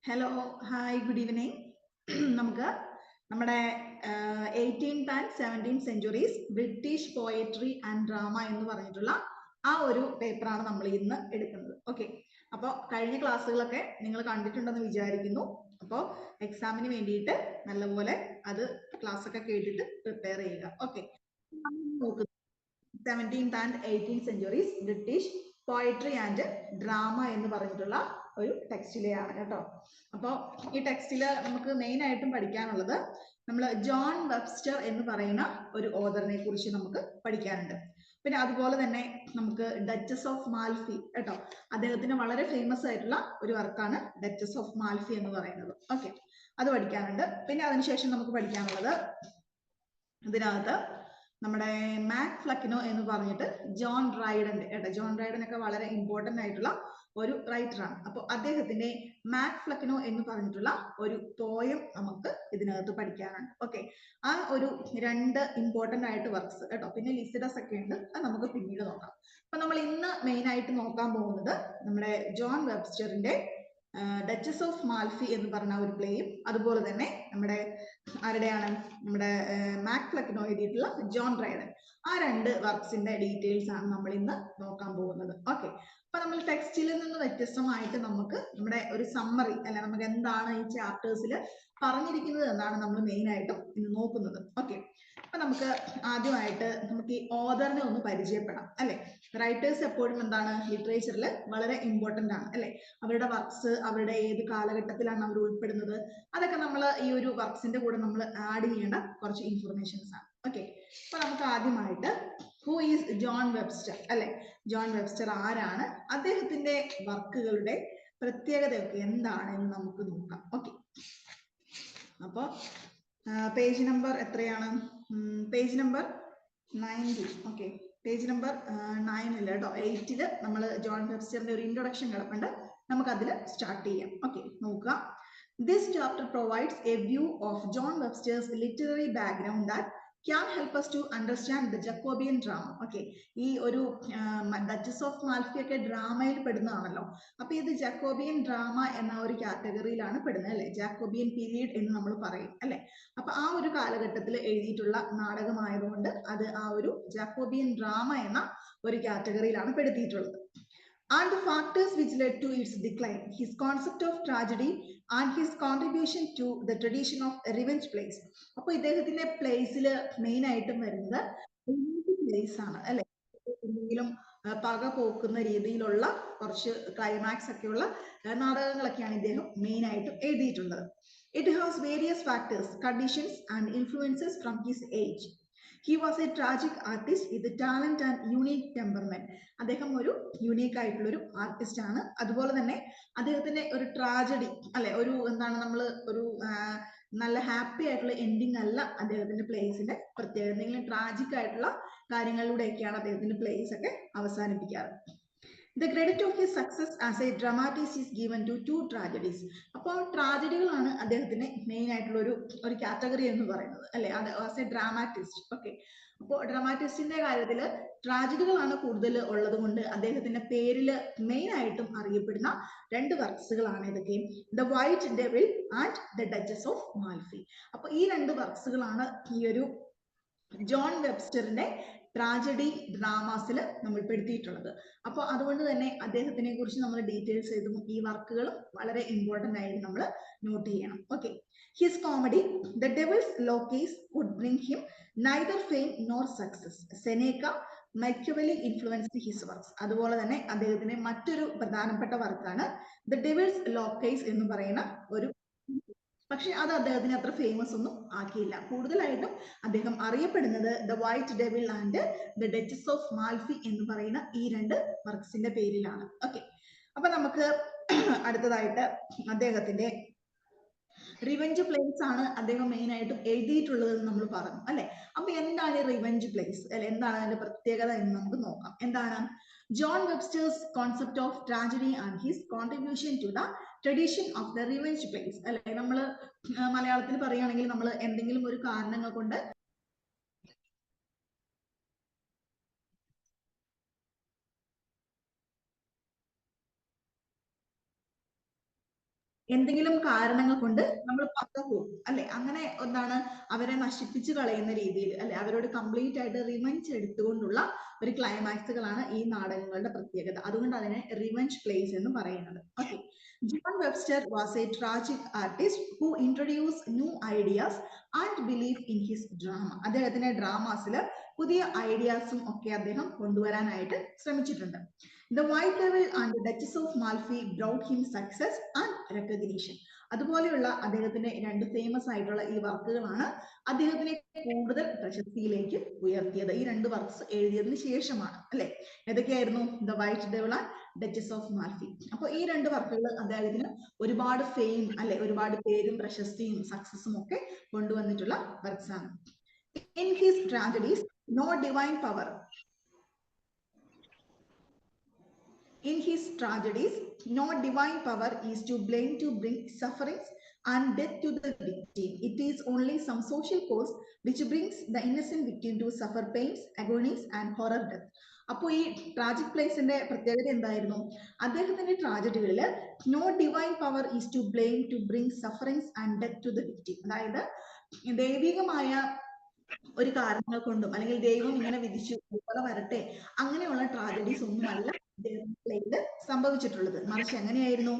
Hello hi good evening. നമുക്ക് നമ്മുടെ 18th and 17th centuries British poetry and drama എന്ന് പറഞ്ഞിട്ടുള്ള ആ ഒരു പേപ്പറാണ് നമ്മൾ ഇന്ന് എടുക്കുന്നത്. ഓക്കെ, അപ്പോൾ കഴിഞ്ഞ ക്ലാസ്സുകളൊക്കെ നിങ്ങൾ കണ്ടിട്ടുണ്ടെന്ന് വിചാരിക്കുന്നു. അപ്പോൾ എക്സാമിന് വേണ്ടിയിട്ട് നല്ലപോലെ അത് ക്ലാസ് ഒക്കെ കേട്ടിട്ട് പ്രിപ്പയർ ചെയ്യുക. Okay, 17th and 18th centuries British poetry and drama എന്ന് പറഞ്ഞിട്ടുള്ള ഒരു ടെക്സ്റ്റിലെയാണ് കേട്ടോ. അപ്പോൾ ഈ ടെക്സ്റ്റിൽ നമുക്ക് മെയിൻ ആയിട്ടും പഠിക്കാനുള്ളത് നമ്മൾ ജോൺ വെബ്സ്റ്റർ എന്ന് പറയുന്ന ഒരു ഓഥറിനെ കുറിച്ച് നമുക്ക് പഠിക്കാനുണ്ട്. പിന്നെ അതുപോലെ തന്നെ നമുക്ക് ഡച്ചസ് ഓഫ് മാൽഫി കേട്ടോ, അദ്ദേഹത്തിന് വളരെ ഫേമസ് ആയിട്ടുള്ള ഒരു വർക്കാണ് ഡച്ചസ് ഓഫ് മാൽഫി എന്ന് പറയുന്നത്. ഓക്കെ, അത് പഠിക്കാനുണ്ട്. പിന്നെ അതിനുശേഷം നമുക്ക് പഠിക്കാനുള്ളത് ഇതിനകത്ത് നമ്മുടെ മാക് ഫ്ലക്കിനോ എന്ന് പറഞ്ഞിട്ട് ജോൺ ഡ്രൈഡൻ കേട്ടോ. ജോൺ ഡ്രൈഡൻ ഒക്കെ വളരെ ഇമ്പോർട്ടന്റ് ആയിട്ടുള്ള ഒരു റൈറ്ററാണ്. അപ്പോൾ അദ്ദേഹത്തിന്റെ മാക് ഫ്ലക്കിനോ എന്ന് പറഞ്ഞിട്ടുള്ള ഒരു പോയം നമുക്ക് ഇതിനകത്ത് പഠിക്കാനുണ്ട്. ഓക്കെ, ആ ഒരു 2 ഇമ്പോർട്ടന്റ് ആയിട്ട് വർക്ക്സ് കേട്ടോ. പിന്നെ ലിസിഡസ് ഒക്കെ ഉണ്ട്, അത് നമുക്ക് പിന്നീട് നോക്കാം. അപ്പൊ നമ്മൾ ഇന്ന് മെയിൻ ആയിട്ട് നോക്കാൻ പോകുന്നത് നമ്മുടെ ജോൺ വെബ്സ്റ്ററിന്റെ ഡച്ചസ് ഓഫ് മാൽഫി എന്ന് പറഞ്ഞ ഒരു പ്ലേയും അതുപോലെ തന്നെ നമ്മുടെ ആരുടെയാണ് നമ്മുടെ മാക് ഫ്ലക്കിനോ എഴുതിയിട്ടുള്ള ജോൺ ഡ്രൈഡൻ, ആ 2 വർക്ക്സിന്റെ ഡീറ്റെയിൽസ് ആണ് നമ്മൾ ഇന്ന് നോക്കാൻ പോകുന്നത്. ഓക്കെ, അപ്പൊ നമ്മൾ ടെക്സ്റ്റിൽ നിന്ന് വ്യത്യസ്തമായിട്ട് നമുക്ക് നമ്മുടെ ഒരു സമ്മറി അല്ല, നമുക്ക് എന്താണ് ഈ ചാപ്റ്റേഴ്സിൽ പറഞ്ഞിരിക്കുന്നത് എന്നാണ് നമ്മൾ മെയിൻ ആയിട്ടും ഇന്ന് നോക്കുന്നത്. ഓക്കെ, അപ്പൊ നമുക്ക് ആദ്യമായിട്ട് നമുക്ക് ഈ ഓഥറിനെ ഒന്ന് പരിചയപ്പെടാം അല്ലെ. റൈറ്റേഴ്സ് എപ്പോഴും എന്താണ് ലിറ്ററേച്ചറിൽ വളരെ ഇമ്പോർട്ടന്റ് ആണ് അല്ലെ. അവരുടെ വർക്ക്സ് അവരുടെ ഏത് കാലഘട്ടത്തിലാണ് അവർ ഉൾപ്പെടുന്നത്, അതൊക്കെ നമ്മൾ ഈ ഒരു വർക്ക്സിന്റെ കൂടെ നമ്മൾ ആഡ് ചെയ്യേണ്ട കുറച്ച് ഇൻഫർമേഷൻസ് ആണ്. ഓക്കെ, അപ്പൊ നമുക്ക് ആദ്യമായിട്ട് ഹു ഈസ് ജോൺ വെബ്സ്റ്റർ അല്ലെ. ജോൺ വെബ്സ്റ്റർ ആരാണ്, അദ്ദേഹത്തിന്റെ വർക്കുകളുടെ പ്രത്യേകതയൊക്കെ എന്താണ് എന്ന് നമുക്ക് നോക്കാം. ഓക്കെ, അപ്പൊ പേജ് നമ്പർ എത്രയാണ്? Page number 90. Okay, page number 9 കേട്ടോ. 8 നമ്മൾ ജോൺ വെബ്സ്റ്ററിന്റെ ഒരു ഇൻട്രൊഡക്ഷൻ കിടപ്പുണ്ട്, നമുക്ക് അതിൽ സ്റ്റാർട്ട് ചെയ്യാം. ഓക്കെ, നോക്കുക. This chapter provides a view of John Webster's literary background that can help us to understand the Jacobean drama. Okay, ഈ ഒരു ഡച്ചസ് ഓഫ് മാൽഫി ഒക്കെ ഡ്രാമയിൽ പെടുന്നതാണല്ലോ. അപ്പൊ ഇത് ജാക്കോബിയൻ ഡ്രാമ എന്ന ഒരു കാറ്റഗറിയിലാണ് പെടുന്നത് അല്ലെ. ജാക്കോബിയൻ പീരീഡ് എന്ന് നമ്മൾ പറയും അല്ലെ. അപ്പൊ ആ ഒരു കാലഘട്ടത്തിൽ എഴുതിയിട്ടുള്ള നാടകമായതുകൊണ്ട് അത് ആ ഒരു ജാക്കോബിയൻ ഡ്രാമ എന്ന ഒരു കാറ്റഗറിയിലാണ് പെടുത്തിയിട്ടുള്ളത്. And the factors which led to its decline, his concept of tragedy and his contribution to the tradition of revenge plays. അപ്പോൾ ഇദ്ദേഹത്തിന്റെ പ്ലേസിൽ മെയിൻ ആയിട്ടും വരുന്നത് പ്ലേസ് ആണ് അല്ലെ. എന്തെങ്കിലും പക പോക്കുന്ന രീതിയിലുള്ള കുറച്ച് ക്ലൈമാക്സ് ഒക്കെയുള്ള നാടകങ്ങളൊക്കെയാണ് ഇദ്ദേഹം മെയിൻ ആയിട്ടും എഴുതിയിട്ടുള്ളത്. It has various factors, conditions and influences from his age. He was a tragic artist with talent and unique temperament. അദ്ദേഹം ഒരു യുണീക്ക് ആയിട്ടുള്ള ഒരു ആർട്ടിസ്റ്റ് ആണ്. അതുപോലെ തന്നെ അദ്ദേഹത്തിന്റെ ഒരു ട്രാജഡി അല്ലെ, ഒരു എന്താണ് നമ്മൾ ഒരു നല്ല ഹാപ്പി ആയിട്ടുള്ള എൻഡിങ് അല്ല അദ്ദേഹത്തിന്റെ പ്ലേസിന്റെ പ്രത്യേകത. എന്തെങ്കിലും ട്രാജിക് ആയിട്ടുള്ള കാര്യങ്ങളിലൂടെയൊക്കെയാണ് അദ്ദേഹത്തിന്റെ പ്ലേസ് ഒക്കെ അവസാനിപ്പിക്കാറ്. The credit of his success as a dramatist is given to 2 tragedies. അപ്പോൾ ട്രാജഡികളാണ് അദ്ദേഹത്തിന് മെയിൻ ആയിട്ടുള്ള ഒരു കാറ്റഗറി എന്ന് പറയുന്നത് അല്ലെ, ആസ് എ ഡ്രാമാറ്റിസ്റ്റ്. ഓക്കെ, അപ്പോൾ ഡ്രാമാറ്റിസ്റ്റിന്റെ കാര്യത്തിൽ ട്രാജഡികളാണ് കൂടുതൽ ഉള്ളത് കൊണ്ട് അദ്ദേഹത്തിന്റെ പേരിൽ മെയിൻ ആയിട്ടും അറിയപ്പെടുന്ന 2 വർക്ക്സുകളാണ് ഇതൊക്കെ, the White Devil and the duchess of Malfi. അപ്പൊ ഈ 2 വർക്ക്സുകളാണ് ഈ ഒരു ജോൺ വെബ്സ്റ്ററിന്റെ ട്രാജഡി ഡ്രാമാസിൽ നമ്മൾ പെടുത്തിയിട്ടുള്ളത്. അപ്പോൾ അതുകൊണ്ട് തന്നെ അദ്ദേഹത്തിനെ കുറിച്ച് നമ്മൾ ഡീറ്റെയിൽസ് എഴുതും. ഈ വർക്കുകൾ വളരെ ഇമ്പോർട്ടന്റ് ആയിട്ട് നമ്മൾ നോട്ട് ചെയ്യണം. Okay, his comedy the Devil's Law Case would bring him neither fame nor success. Seneca Machiavelli influenced his works. അതുപോലെ തന്നെ അദ്ദേഹത്തിന്റെ മറ്റൊരു പ്രധാനപ്പെട്ട വർക്കാണ് ദ ഡെവിൾസ് ലോക്കേസ് എന്ന് പറയുന്ന ഒരു, പക്ഷെ അത് അദ്ദേഹത്തിന് അത്ര ഫേമസ് ഒന്നും ആക്കിയില്ല. കൂടുതലായിട്ടും അദ്ദേഹം അറിയപ്പെടുന്നത് the White Devil and the duchess of മാൽഫി എന്ന് പറയുന്ന ഈ 2 വർക്ക്സിന്റെ പേരിലാണ്. ഓക്കെ, അപ്പൊ നമുക്ക് അടുത്തതായിട്ട് അദ്ദേഹത്തിന്റെ റിവെഞ്ച് പ്ലേസ് ആണ് അദ്ദേഹം മെയിൻ ആയിട്ടും എഴുതിയിട്ടുള്ളത് എന്ന് നമ്മൾ പറഞ്ഞു അല്ലെ. അപ്പൊ എന്താണ് ഈ റിവെഞ്ച് പ്ലേസ് അല്ലെ, എന്താണ് അതിന്റെ പ്രത്യേകത എന്ന് നമുക്ക് നോക്കാം. എന്താണ് John Webster's concept of tragedy and his contribution to the tradition of the revenge plays അല്ലെ. നമ്മൾ മലയാളത്തിൽ പറയുകയാണെങ്കിൽ നമ്മൾ എന്തെങ്കിലും ഒരു കാരണങ്ങൾ കൊണ്ട് എന്തെങ്കിലും കാരണങ്ങൾ കൊണ്ട് നമ്മൾ പോകും അല്ലെ, അങ്ങനെ എന്താണ് അവരെ നശിപ്പിച്ചു കളയുന്ന രീതിയിൽ അല്ലെ, അവരോട് കംപ്ലീറ്റ് ആയിട്ട് റിവെഞ്ച് എടുത്തുകൊണ്ടുള്ള ഒരു ക്ലൈമാക്സുകളാണ് ഈ നാടകങ്ങളുടെ പ്രത്യേകത. അതുകൊണ്ട് അതിനെ റിവെഞ്ച് പ്ലേസ് എന്ന് പറയുന്നത്. Okay, John Webster was A tragic artist who introduce new ideas and believe in his drama. അദ്ദേഹത്തിന്റെ ഡ്രാമാസിൽ പുതിയ ഐഡിയാസും ഒക്കെ അദ്ദേഹം കൊണ്ടുവരാനായിട്ട് ശ്രമിച്ചിട്ടുണ്ട്. The White Devil and the Duchess of Malfi brought him success and recognition. അതുപോലെയുള്ള അദ്ദേഹത്തിന്റെ രണ്ട് ഫേമസ് ആയിട്ടുള്ള ഈ വർക്കുകളാണ് അദ്ദേഹത്തിനെ കൂടുതൽ പ്രശസ്തിയിലേക്ക് ഉയർത്തിയത്. ഈ രണ്ട് വർക്ക്സ് എഴുതിയതിനു ശേഷമാണ് അല്ലെ. ഏതൊക്കെയായിരുന്നു? The White Devil and Duchess of Malfi. അപ്പൊ ഈ രണ്ട് വർക്കുകൾ അദ്ദേഹത്തിന് ഒരുപാട് ഫെയിം അല്ലെ, ഒരുപാട് പേരും പ്രശസ്തിയും സക്സസും ഒക്കെ കൊണ്ടുവന്നിട്ടുള്ള വർക്ക്സ് ആണ്. In his tragedies no divine power. In his tragedies, no divine power is to blame to bring sufferings and death to the victim. It is only some social cause which brings the innocent victim to suffer pains, agonies and horror death. അപ്പോൾ ഈ tragic പ്ലേസിന്റെ പ്രത്യേകത എന്തായിരുന്നു? അദ്ദേഹത്തിന്റെ ട്രാജഡികളിൽ no divine power is to blame to bring sufferings and death to the victim. അതായത് ദൈവികമായ ഒരു കാരണങ്ങൾ കൊണ്ടും അല്ലെങ്കിൽ ദൈവം ഇങ്ങനെ വിധിച്ചു അതുപോലെ വരട്ടെ അങ്ങനെയുള്ള ട്രാജഡീസ് ഒന്നുമല്ല പ്ലേയില് സംഭവിച്ചിട്ടുള്ളത്. മറിച്ച് എങ്ങനെയായിരുന്നു?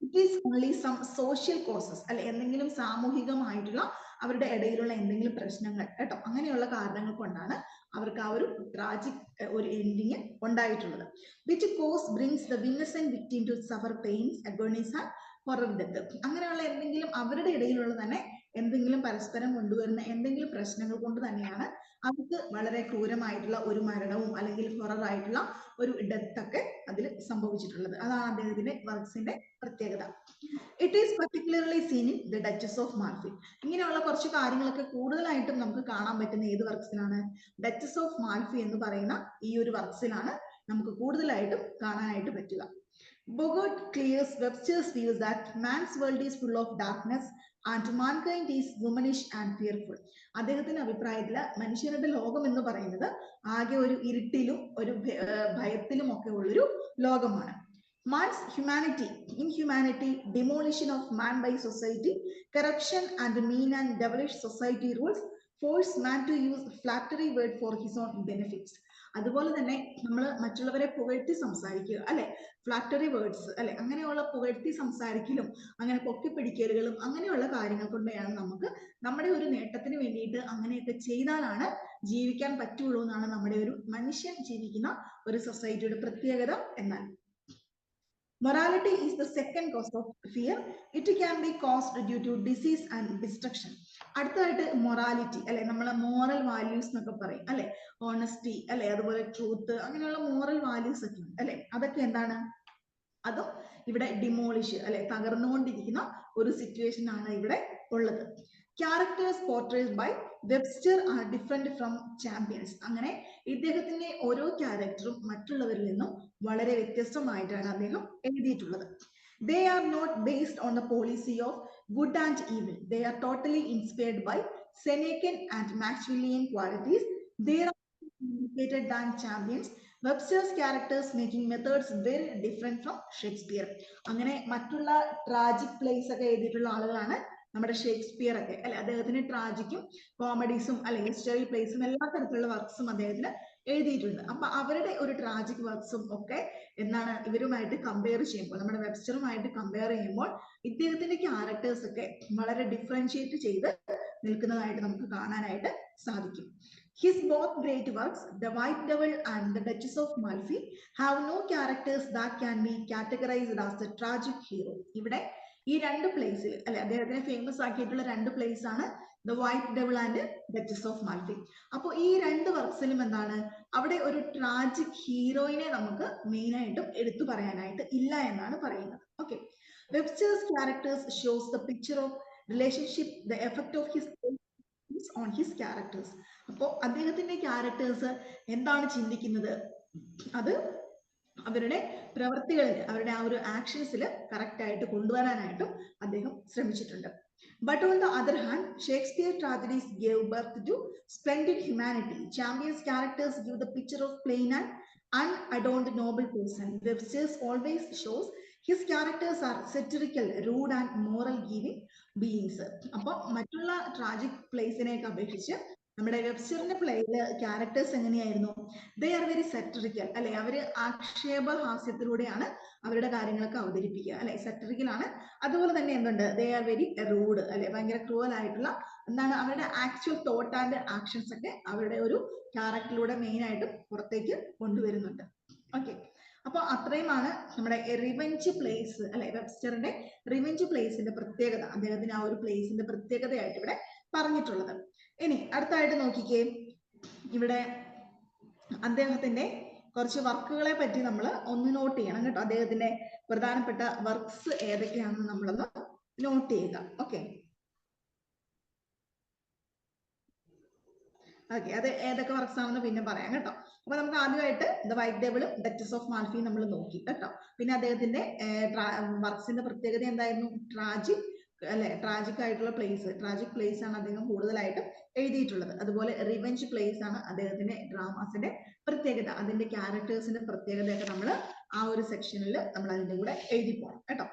It is only some social causes അല്ലെ, എന്തെങ്കിലും സാമൂഹികമായിട്ടുള്ള അവരുടെ ഇടയിലുള്ള എന്തെങ്കിലും പ്രശ്നങ്ങൾ കേട്ടോ, അങ്ങനെയുള്ള കാരണങ്ങൾ കൊണ്ടാണ് അവർക്ക് ആ ഒരു ട്രാജിക് ഒരു എൻഡിങ് ഉണ്ടായിട്ടുള്ളത്. Which cause brings the innocent victim to suffer pains, agonies and horror death. അങ്ങനെയുള്ള എന്തെങ്കിലും അവരുടെ ഇടയിലുള്ള തന്നെ എന്തെങ്കിലും പരസ്പരം കൊണ്ടുവരുന്ന എന്തെങ്കിലും പ്രശ്നങ്ങൾ കൊണ്ട് തന്നെയാണ് അവർക്ക് വളരെ ക്രൂരമായിട്ടുള്ള ഒരു മരണവും അല്ലെങ്കിൽ ഹൊറർ ആയിട്ടുള്ള ഒരു ഡെത്ത് ഒക്കെ അതിൽ സംഭവിച്ചിട്ടുള്ളത്. അതാണ് അദ്ദേഹത്തിന്റെ വർക്ക്സിന്റെ പ്രത്യേകത. It is particularly scene in the duchess of മാൽഫി. ഇങ്ങനെയുള്ള കുറച്ച് കാര്യങ്ങളൊക്കെ കൂടുതലായിട്ടും നമുക്ക് കാണാൻ പറ്റുന്ന ഏത് വർക്ക്സിലാണ്? ഡച്ചസ് ഓഫ് മാൽഫി എന്ന് പറയുന്ന ഈ ഒരു വർക്ക്സിലാണ് നമുക്ക് കൂടുതലായിട്ടും കാണാനായിട്ട് പറ്റുക. Bogart clears Webster's views that man's world is full of darkness and mankind is womanish and fearful. അദ്ദേഹത്തിന്റെ അഭിപ്രായത്തിൽ മനുഷ്യരുടെ ലോകം എന്ന് പറയുന്നത് ആകെ ഒരു ഇരുട്ടിലും ഒരു ഭയത്തിലും ഒക്കെ ഉള്ളൊരു ലോകമാണ്. Man's humanity, inhumanity, demolition of man by society, corruption and mean and devilish society rules force man to use flattery word for his own benefits. അതുപോലെ തന്നെ നമ്മൾ മറ്റുള്ളവരെ പുകഴ്ത്തി സംസാരിക്കുക അല്ലെ, ഫ്ലാറ്ററി വേർഡ്സ് അല്ലെ, അങ്ങനെയുള്ള പുകഴ്ത്തി സംസാരിക്കലും അങ്ങനെ പൊക്കിപ്പിടിക്കലുകളും അങ്ങനെയുള്ള കാര്യങ്ങൾ കൊണ്ടാണ് നമുക്ക് നമ്മുടെ ഒരു നേട്ടത്തിന് വേണ്ടിയിട്ട് അങ്ങനെയൊക്കെ ചെയ്താലാണ് ജീവിക്കാൻ പറ്റുള്ളൂ എന്നാണ് നമ്മുടെ ഒരു മനുഷ്യൻ ജീവിക്കുന്ന ഒരു സൊസൈറ്റിയുടെ പ്രത്യേകത. എന്നാൽ morality is the second cause of fear. It can be caused due to disease and destruction. അടുത്തതായിട്ട് മൊറാലിറ്റി അല്ലെ, നമ്മളെ മോറൽ വാല്യൂസ് എന്നൊക്കെ പറയും അല്ലെ, ഓണസ്റ്റി അല്ലെ, അതുപോലെ ട്രൂത്ത്, അങ്ങനെയുള്ള മോറൽ വാല്യൂസ് ഒക്കെ ഉണ്ട് അല്ലെ. അതൊക്കെ എന്താണ്? അതും ഇവിടെ ഡിമോളിഷ് അല്ലെ, തകർന്നുകൊണ്ടിരിക്കുന്ന ഒരു സിറ്റുവേഷൻ ആണ് ഇവിടെ ഉള്ളത്. Characters portrayed by Webster are different from champions. അങ്ങനെ ഇദ്ദേഹത്തിന്റെ ഓരോ ക്യാരക്ടറും മറ്റുള്ളവരിൽ നിന്നും വളരെ വ്യത്യസ്തമായിട്ടാണ് അദ്ദേഹം എഴുതിയിട്ടുള്ളത്. They are not based on the policy of good and evil. They are totally inspired by Senecan and Maxwellian qualities. They are complicated than champions. Webster's characters making methods very different from Shakespeare. അങ്ങനെ മറ്റുള്ള tragic place ഒക്കെ എഴുതിയിട്ടുള്ള ആളുകളാണ് നമ്മുടെ Shakespeare ഒക്കെ അല്ലെ. അദ്ദേഹത്തിന് ട്രാജിക്കും കോമഡീസും അല്ലെങ്കിൽ ഹിസ്റ്ററി പ്ലേസും എല്ലാ തരത്തിലുള്ള വർക്ക്സും അദ്ദേഹത്തിന് എഴുതിയിട്ടുണ്ട്. അപ്പൊ അവരുടെ ഒരു ട്രാജിക് വർക്ക്സും ഒക്കെ എന്താണ് ഇവരുമായിട്ട് കമ്പയർ ചെയ്യുമ്പോൾ, നമ്മുടെ വെബ്സ്റ്ററുമായിട്ട് കമ്പയർ ചെയ്യുമ്പോൾ ഇദ്ദേഹത്തിന്റെ ക്യാരക്ടേഴ്സ് ഒക്കെ വളരെ ഡിഫറൻഷിയേറ്റ് ചെയ്ത് നിൽക്കുന്നതായിട്ട് നമുക്ക് കാണാനായിട്ട് സാധിക്കും. His both great works, The White Devil and The Duchess of Malfi, have no characters that can be categorized as a tragic hero. ഇവിടെ ഈ രണ്ട് പ്ലേസിൽ അല്ലെ അദ്ദേഹത്തിനെ ഫേമസ് ആക്കിയിട്ടുള്ള രണ്ട് പ്ലേസ് ആണ് the White Devil and Duchess of മാൽഫി. അപ്പോൾ ഈ രണ്ട് വർക്ക്സിലും എന്താണ്, അവിടെ ഒരു ട്രാജിക് ഹീറോയിനെ നമുക്ക് മെയിൻ ആയിട്ടും എടുത്തു പറയാനായിട്ട് ഇല്ല എന്നാണ് പറയുന്നത്. Okay, Webster's characters shows the picture of relationship, the effect of his own his characters. അപ്പോൾ അദ്ദേഹത്തിന്റെ ക്യാരക്ടേഴ്സ് എന്താണ് ചിന്തിക്കുന്നത്, അത് അവരുടെ പ്രവൃത്തികളിൽ, അവരുടെ ആ ഒരു ആക്ഷൻസിൽ കറക്റ്റ് ആയിട്ട് കൊണ്ടുവരാനായിട്ടും അദ്ദേഹം ശ്രമിച്ചിട്ടുണ്ട്. But on the other hand, Shakespeare tragedies gave birth to splendid humanity. Champion's characters give the picture of plain and unadorned noble person. Webster's always shows his characters are satirical, rude and moral giving beings. അപ്പോൾ മറ്റുള്ള tragic പ്ലേസിനെയൊക്കെ അപേക്ഷിച്ച് നമ്മുടെ വെബ്സ്റ്ററിന്റെ പ്ലേയില് characters എങ്ങനെയായിരുന്നു, they are very സറ്ററിക്കൽ അല്ലെ, അവര് ആക്ഷേപഹാസ്യത്തിലൂടെയാണ് അവരുടെ കാര്യങ്ങളൊക്കെ അവതരിപ്പിക്കുക അല്ലെ, സറ്ററിക്കൽ ആണ്. അതുപോലെ തന്നെ എന്തുണ്ട്, ദേ ആർ വെരി റൂഡ് അല്ലെ, ഭയങ്കര ക്രൂവൽ ആയിട്ടുള്ള എന്താണ് അവരുടെ ആക്ച്വൽ തോട്ട് ആൻഡ് ആക്ഷൻസ് ഒക്കെ അവരുടെ ഒരു ക്യാരക്ടറിലൂടെ മെയിൻ ആയിട്ടും പുറത്തേക്ക് കൊണ്ടുവരുന്നുണ്ട്. ഓക്കെ, അപ്പൊ അത്രയുമാണ് നമ്മുടെ റിവെഞ്ച് പ്ലേസ് അല്ലെ, വെബ്സ്റ്ററിന്റെ റിവെഞ്ച് പ്ലേസിന്റെ പ്രത്യേകത, അദ്ദേഹത്തിന് ആ ഒരു പ്ലേസിന്റെ പ്രത്യേകതയായിട്ട് ഇവിടെ പറഞ്ഞിട്ടുള്ളത്. ഇനി അടുത്തായിട്ട് നോക്കിക്കേ, ഇവിടെ അദ്ദേഹത്തിന്റെ കുറച്ച് വർക്കുകളെ പറ്റി നമ്മൾ ഒന്ന് നോട്ട് ചെയ്യണം കേട്ടോ. അദ്ദേഹത്തിന്റെ പ്രധാനപ്പെട്ട വർക്ക്സ് ഏതൊക്കെയാണെന്ന് നമ്മളൊന്ന് നോട്ട് ചെയ്യുക. ഓക്കെ, അത് ഏതൊക്കെ വർക്ക്സ് ആണെന്ന് പിന്നെ പറയാം കേട്ടോ. അപ്പൊ നമുക്ക് ആദ്യമായിട്ട് ദ വൈറ്റ് ഡെവിളും ഡച്ചസ് ഓഫ് മാൽഫി നമ്മൾ നോക്കി കേട്ടോ. പിന്നെ അദ്ദേഹത്തിന്റെ വർക്ക്സിന്റെ പ്രത്യേകത എന്തായിരുന്നു, ട്രാജിക് അല്ലെ, ട്രാജിക് ആയിട്ടുള്ള ട്രാജിക് പ്ലേസ് ആണ് അദ്ദേഹം കൂടുതലായിട്ടും എഴുതിയിട്ടുള്ളത്. അതുപോലെ റിവെഞ്ച് പ്ലേസ് ആണ് അദ്ദേഹത്തിന്റെ ഡ്രാമാസിന്റെ പ്രത്യേകത, അതിന്റെ ക്യാരക്ടേഴ്സിന്റെ പ്രത്യേകതയൊക്കെ നമ്മൾ ആ ഒരു സെക്ഷനിൽ നമ്മൾ അതിന്റെ കൂടെ എഴുതി പോകണം കേട്ടോ.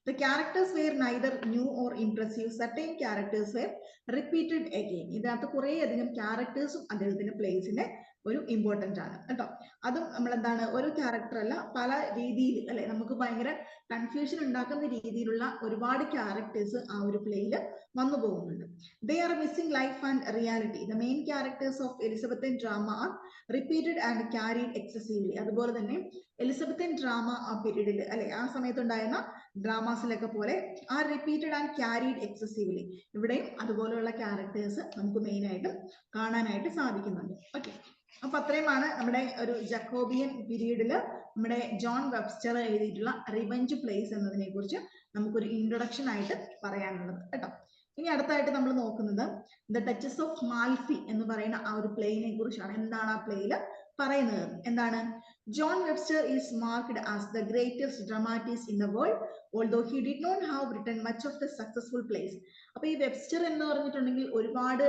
The characters were neither new or impressive. Certain characters were repeated again. ഇതിനകത്ത് കുറേ അധികം ക്യാരക്ടേഴ്സും അദ്ദേഹത്തിന്റെ പ്ലേസിന്റെ ഒരു ഇമ്പോർട്ടന്റ് ആണ് കേട്ടോ. അതും നമ്മൾ എന്താണ്, ഒരു ക്യാരക്ടർ അല്ല, പല രീതിയിൽ അല്ലെ, നമുക്ക് ഭയങ്കര കൺഫ്യൂഷൻ ഉണ്ടാക്കുന്ന രീതിയിലുള്ള ഒരുപാട് ക്യാരക്ടേഴ്സ് ആ ഒരു പ്ലേയിൽ വന്നു പോകുന്നുണ്ട്. They are missing life and reality. The main characters of Elizabethan drama are repeated and carried excessively. അതുപോലെ തന്നെ എലിസബത്തൻ ഡ്രാമ ആ പീരീഡിൽ അല്ലെ, ആ സമയത്തുണ്ടായിരുന്ന ഡ്രാമാസിലൊക്കെ പോലെ ആ റിപ്പീറ്റഡ് ആൻഡ് ക്യാരിഡ് എക്സസീവ്ലി, ഇവിടെയും അതുപോലെയുള്ള ക്യാരക്ടേഴ്സ് നമുക്ക് മെയിൻ ആയിട്ടും കാണാനായിട്ട് സാധിക്കുന്നുണ്ട്. ഓക്കെ, അപ്പൊ അത്രയുമാണ് നമ്മുടെ ഒരു ജക്കോബിയൻ പീരീഡിൽ നമ്മുടെ ജോൺ വെബ്സ്റ്റർ എഴുതിയിട്ടുള്ള റിവെഞ്ച് പ്ലേസ് എന്നതിനെ കുറിച്ച് നമുക്കൊരു ഇൻട്രൊഡക്ഷൻ ആയിട്ട് പറയാനുള്ളത് കേട്ടോ. ഇനി അടുത്തായിട്ട് നമ്മൾ നോക്കുന്നത് ദ ഡച്ചസ് ഓഫ് മാൽഫി എന്ന് പറയുന്ന ആ ഒരു പ്ലേയിനെ കുറിച്ചാണ്. എന്താണ് ആ പ്ലേയിൽ പറയുന്നത്, എന്താണ്, John Webster is marked as the greatest dramatist in the world, although he did not have written much of the successful plays. അപ്പൊ ഈ വെബ്സ്റ്റർ എന്ന് പറഞ്ഞിട്ടുണ്ടെങ്കിൽ ഒരുപാട്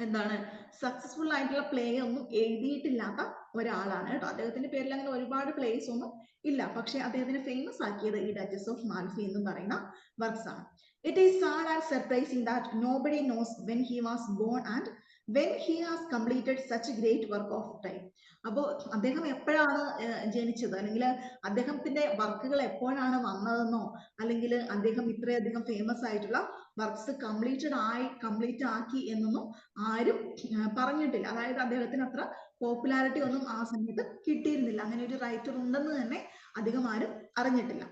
എന്താണ് സക്സസ്ഫുൾ ആയിട്ടുള്ള പ്ലേ ഒന്നും എഴുതിയിട്ടില്ലാത്ത ഒരാളാണ് കേട്ടോ. അദ്ദേഹത്തിന്റെ പേരിൽ അങ്ങനെ ഒരുപാട് പ്ലേസ് ഒന്നും ഇല്ല, പക്ഷെ അദ്ദേഹത്തിന് ഫേമസ് ആക്കിയത് ഈ ഡച്ചസ് ഓഫ് മാൽഫി എന്ന് പറയുന്ന വർക്ക്സ് ആണ്. It is sad and surprising that nobody knows when he was born and when he has completed such a great work of time. അപ്പോൾ അദ്ദേഹം എപ്പോഴാണ് ജനിച്ചത്, അല്ലെങ്കിൽ അദ്ദേഹത്തിന്റെ വർക്കുകൾ എപ്പോഴാണ് വന്നതെന്നോ, അല്ലെങ്കിൽ അദ്ദേഹം ഇത്രയധികം ഫേമസ് ആയിട്ടുള്ള വർക്ക്സ് കംപ്ലീറ്റ് ആക്കി എന്നൊന്നും ആരും പറഞ്ഞിട്ടില്ല. അതായത് അദ്ദേഹത്തിന് അത്ര പോപ്പുലാരിറ്റി ഒന്നും ആ സമയത്ത് കിട്ടിയിരുന്നില്ല, അങ്ങനെ ഒരു റൈറ്റർ ഉണ്ടെന്ന് തന്നെ അധികം ആരും അറിഞ്ഞിട്ടില്ല.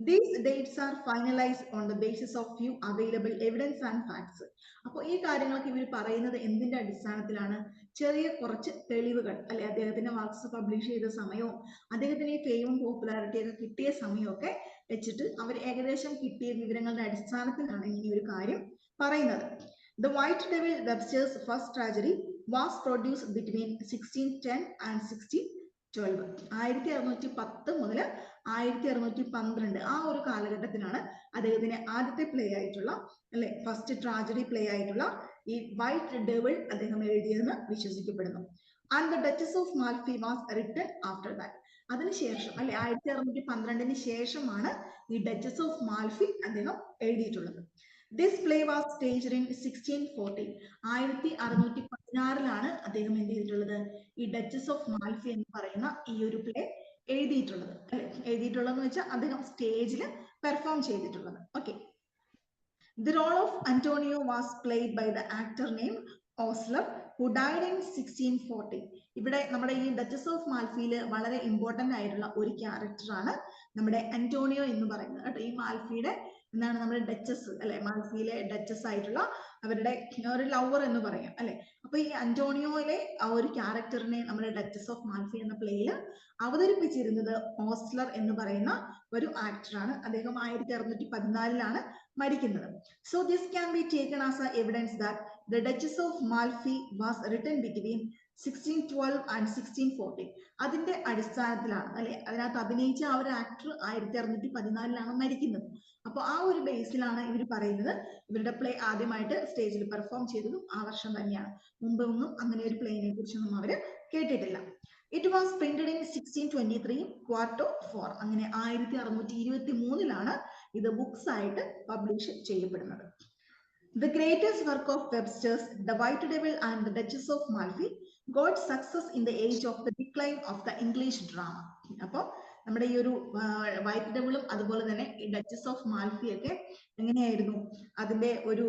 These dates are finalized on the basis of few available evidence and facts. അപ്പോൾ ഈ കാര്യങ്ങളൊക്കെ ഇവർ പറയുന്നത് എന്തിന്റെ അടിസ്ഥാനത്തിലാണ്, ചെറിയ കുറച്ച് തെളിവുകൾ അല്ലെ, അദ്ദേഹത്തിന്റെ വർക്ക്സ് പബ്ലിഷ് ചെയ്ത സമയവും അദ്ദേഹത്തിന് ഈ ഫെയിമും പോപ്പുലാരിറ്റി ഒക്കെ കിട്ടിയ സമയമൊക്കെ വെച്ചിട്ട് അവർ ഏകദേശം കിട്ടിയ വിവരങ്ങളുടെ അടിസ്ഥാനത്തിലാണ് ഇങ്ങനെ ഒരു കാര്യം പറയുന്നത്. The White Devil, Webster's first tragedy, was produced between 1610 and 1612. 1610 മുതൽ 1612 ആ ഒരു കാലഘട്ടത്തിലാണ് അദ്ദേഹത്തിന്റെ ആദ്യത്തെ പ്ലേ ആയിട്ടുള്ള അല്ലെ, ഫസ്റ്റ് ട്രാജഡി പ്ലേ ആയിട്ടുള്ള ഈ വൈറ്റ് ഡെവിൾ അദ്ദേഹം എഴുതിയതെന്ന് വിശ്വസിക്കപ്പെടുന്നു. And the duchess of മാൽഫി was written after that. അതിനുശേഷം അല്ലെ, 1612 ശേഷമാണ് ഈ ഡച്ചസ് ഓഫ് മാൽഫി അദ്ദേഹം എഴുതിയിട്ടുള്ളത്. This play was staged in 1614. 1616 അദ്ദേഹം എന്ത് ചെയ്തിട്ടുള്ളത്, ഈ ഡച്ചസ് ഓഫ് മാൽഫി എന്ന് പറയുന്ന ഈ ഒരു പ്ലേ എഴുതിയിട്ടുള്ളത് അല്ലെ, എഴുതിയിട്ടുള്ളതെന്ന് വെച്ചാൽ അദ്ദേഹം സ്റ്റേജിൽ പെർഫോം ചെയ്തിട്ടുള്ളത്. Okay, the role of Antonio was played by the actor name Ostler, who died in 1640. ഇവിടെ നമ്മുടെ ഈ ഡച്ചസ് ഓഫ് മാൽഫിയിൽ വളരെ ഇമ്പോർട്ടന്റ് ആയിട്ടുള്ള ഒരു ക്യാരക്ടറാണ് നമ്മുടെ അന്റോണിയോ എന്ന് പറയുന്നത് കേട്ടോ. ഈ മാൽഫിയുടെ എന്താണ് നമ്മുടെ ഡച്ചസ് അല്ലെ, മാൽഫിയിലെ ഡച്ചസ് ആയിട്ടുള്ള അവരുടെ ഒരു ലവർ എന്ന് പറയാം അല്ലെ. അപ്പൊ ഈ അന്റോണിയോയിലെ ആ ഒരു ക്യാരക്ടറിനെ നമ്മുടെ ഡച്ചസ് ഓഫ് മാൽഫി എന്ന പ്ലേയിൽ അവതരിപ്പിച്ചിരുന്നത് ഓസ്ലർ എന്ന് പറയുന്ന ഒരു ആക്ടറാണ്. അദ്ദേഹം 1614 മരിക്കുന്നത്. So this can be taken as A evidence that the duchess of മാൽഫി was written between 1612 and 1614. അതിന്റെ അടിസ്ഥാനത്തിലാണ് അല്ലെ, അതിനകത്ത് അഭിനയിച്ച ആ ഒരു ആക്ടർ 1614 മരിക്കുന്നത്. അപ്പോൾ ആ ഒരു ബേസിലാണ് ഇവർ പറയുന്നത് ഇവരുടെ പ്ലേ ആദ്യമായിട്ട് സ്റ്റേജിൽ പെർഫോം ചെയ്തതും ആ വർഷം തന്നെയാണ്. മുമ്പൊന്നും അങ്ങനെ ഒരു പ്ലേനെ കുറിച്ചൊന്നും അവർ കേട്ടിട്ടില്ല. It was printed in 1623 ക്വാർട്ടോ 4. അങ്ങനെ 1623 ഇത് ബുക്സ് ആയിട്ട് പബ്ലിഷ് ചെയ്യപ്പെടുന്നത്. The greatest work of Webster's, The White Devil and the Duchess of Malfi, got success in the age of the decline of the English drama. അപ്പോൾ നമ്മുടെ ഈ ഒരു white ഡെവിളും അതുപോലെ തന്നെ ഈ ഡച്ചസ് ഓഫ് മാൽഫി ഒക്കെ എങ്ങനെയായിരുന്നു അതിന്റെ ഒരു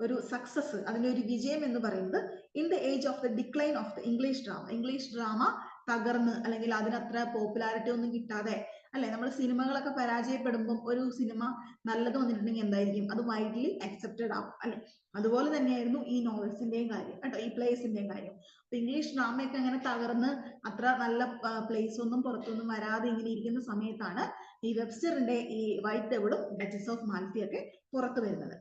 ഒരു സക്സസ്, അതിന്റെ ഒരു വിജയം എന്ന് പറയുന്നത് in the age of the decline of the English drama. English drama തകർന്ന് അല്ലെങ്കിൽ അതിനത്ര പോപ്പുലാരിറ്റി ഒന്നും കിട്ടാതെ അല്ലെ, നമ്മൾ സിനിമകളൊക്കെ പരാജയപ്പെടുമ്പോൾ ഒരു സിനിമ നല്ലത് വന്നിട്ടുണ്ടെങ്കിൽ എന്തായിരിക്കും, അത് വൈഡ്ലി അക്സെപ്റ്റഡ് ആവും അല്ലെ. അതുപോലെ തന്നെയായിരുന്നു ഈ നോവൽസിന്റെയും കാര്യം കേട്ടോ, ഈ പ്ലേസിന്റെയും കാര്യം. അപ്പൊ ഇംഗ്ലീഷ് ഡ്രാമയൊക്കെ അങ്ങനെ തകർന്ന് അത്ര നല്ല പ്ലേസ് ഒന്നും പുറത്തൊന്നും വരാതെ ഇങ്ങനെ ഇരിക്കുന്ന സമയത്താണ് ഈ വെബ്സ്റ്ററിന്റെ ഈ വൈറ്റ് ഡെവിളും ഡച്ചസ് ഓഫ് മാൽഫി ഒക്കെ പുറത്തു വരുന്നത്.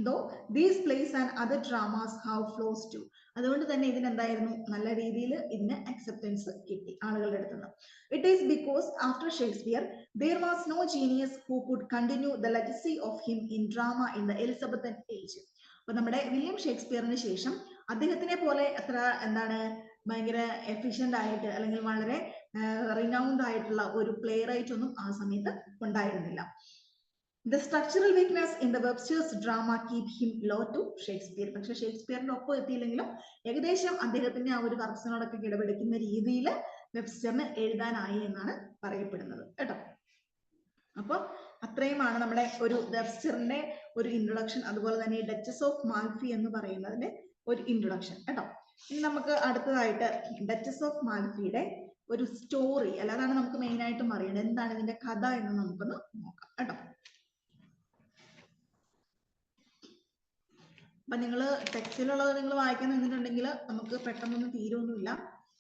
Though these plays and other dramas have flows too. അതുകൊണ്ട് തന്നെ ഇതിനെന്തായിരുന്നു, നല്ല രീതിയിൽ ഇതിന് അക്സെപ്റ്റൻസ് കിട്ടി ആളുകളുടെ അടുത്ത് നിന്ന്. It is because after Shakespeare there was no genius who could continue the legacy of him in drama in the Elizabethan age. അപ്പൊ നമ്മുടെ വില്യം ഷേക്സ്പിയറിന് ശേഷം അദ്ദേഹത്തിനെ പോലെ അത്ര ഭയങ്കര എഫിഷ്യന്റ് ആയിട്ട് അല്ലെങ്കിൽ വളരെ റിനൗണ്ട് ആയിട്ടുള്ള ഒരു പ്ലേ റൈറ്റ് ഒന്നും ആ സമയത്ത് ഉണ്ടായിരുന്നില്ല. The structural weakness in the Webster's drama keep him low to Shakespeare. പക്ഷെ ഷേക്സ്പിയറിന്റെ ഒപ്പം എത്തിയില്ലെങ്കിലും ഏകദേശം അദ്ദേഹത്തിന്റെ ആ ഒരു വർക്ക്സിനോടൊക്കെ കിടപിടിക്കുന്ന രീതിയിൽ വെബ്സ്റ്ററിന് എഴുതാനായി എന്നാണ് പറയപ്പെടുന്നത് കേട്ടോ. അപ്പൊ അത്രയുമാണ് നമ്മുടെ ഒരു വെബ്സ്റ്ററിന്റെ ഒരു ഇൻട്രൊഡക്ഷൻ, അതുപോലെ തന്നെ ഡച്ചസ് ഓഫ് മാൽഫി എന്ന് പറയുന്നതിന്റെ ഒരു ഇൻട്രൊഡക്ഷൻ കേട്ടോ. ഇനി നമുക്ക് അടുത്തതായിട്ട് ഡച്ചസ് ഓഫ് മാൽഫിയുടെ ഒരു സ്റ്റോറി, അല്ലാതാണ് നമുക്ക് മെയിൻ ആയിട്ടും അറിയേണ്ടത് എന്താണ് ഇതിന്റെ കഥ എന്ന് നമുക്കൊന്ന് നോക്കാം കേട്ടോ. അപ്പൊ നിങ്ങൾ ടെക്സ്റ്റിലുള്ളത് നിങ്ങൾ വായിക്കാൻ നിന്നിട്ടുണ്ടെങ്കിൽ നമുക്ക് പെട്ടെന്നൊന്നും തീരൊന്നുമില്ല.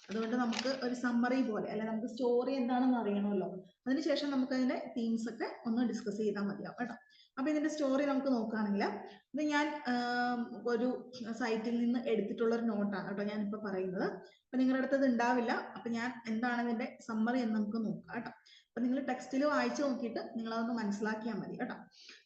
അതുകൊണ്ട് നമുക്ക് ഒരു സമ്മറി പോലെ, അല്ലെ നമുക്ക് സ്റ്റോറി എന്താണെന്ന് അറിയണമല്ലോ, അതിനുശേഷം നമുക്ക് അതിന്റെ തീംസ് ഒക്കെ ഒന്ന് ഡിസ്കസ് ചെയ്താൽ മതിയാവും കേട്ടോ. അപ്പൊ ഇതിന്റെ സ്റ്റോറി നമുക്ക് നോക്കുകയാണെങ്കിൽ ഇത് ഞാൻ ഒരു സൈറ്റിൽ നിന്ന് എടുത്തിട്ടുള്ള ഒരു നോട്ടാണ് കേട്ടോ ഞാനിപ്പോ പറയുന്നത്. അപ്പൊ നിങ്ങളുടെ അടുത്ത് ഇത് ഉണ്ടാവില്ല. അപ്പൊ ഞാൻ എന്താണ് ഇതിന്റെ സമ്മറി എന്ന് നമുക്ക് നോക്കാം കേട്ടോ. അപ്പൊ നിങ്ങൾ ടെക്സ്റ്റിൽ വായിച്ചു നോക്കിയിട്ട് നിങ്ങൾ അതൊന്ന് മനസ്സിലാക്കിയാൽ മതി കേട്ടോ.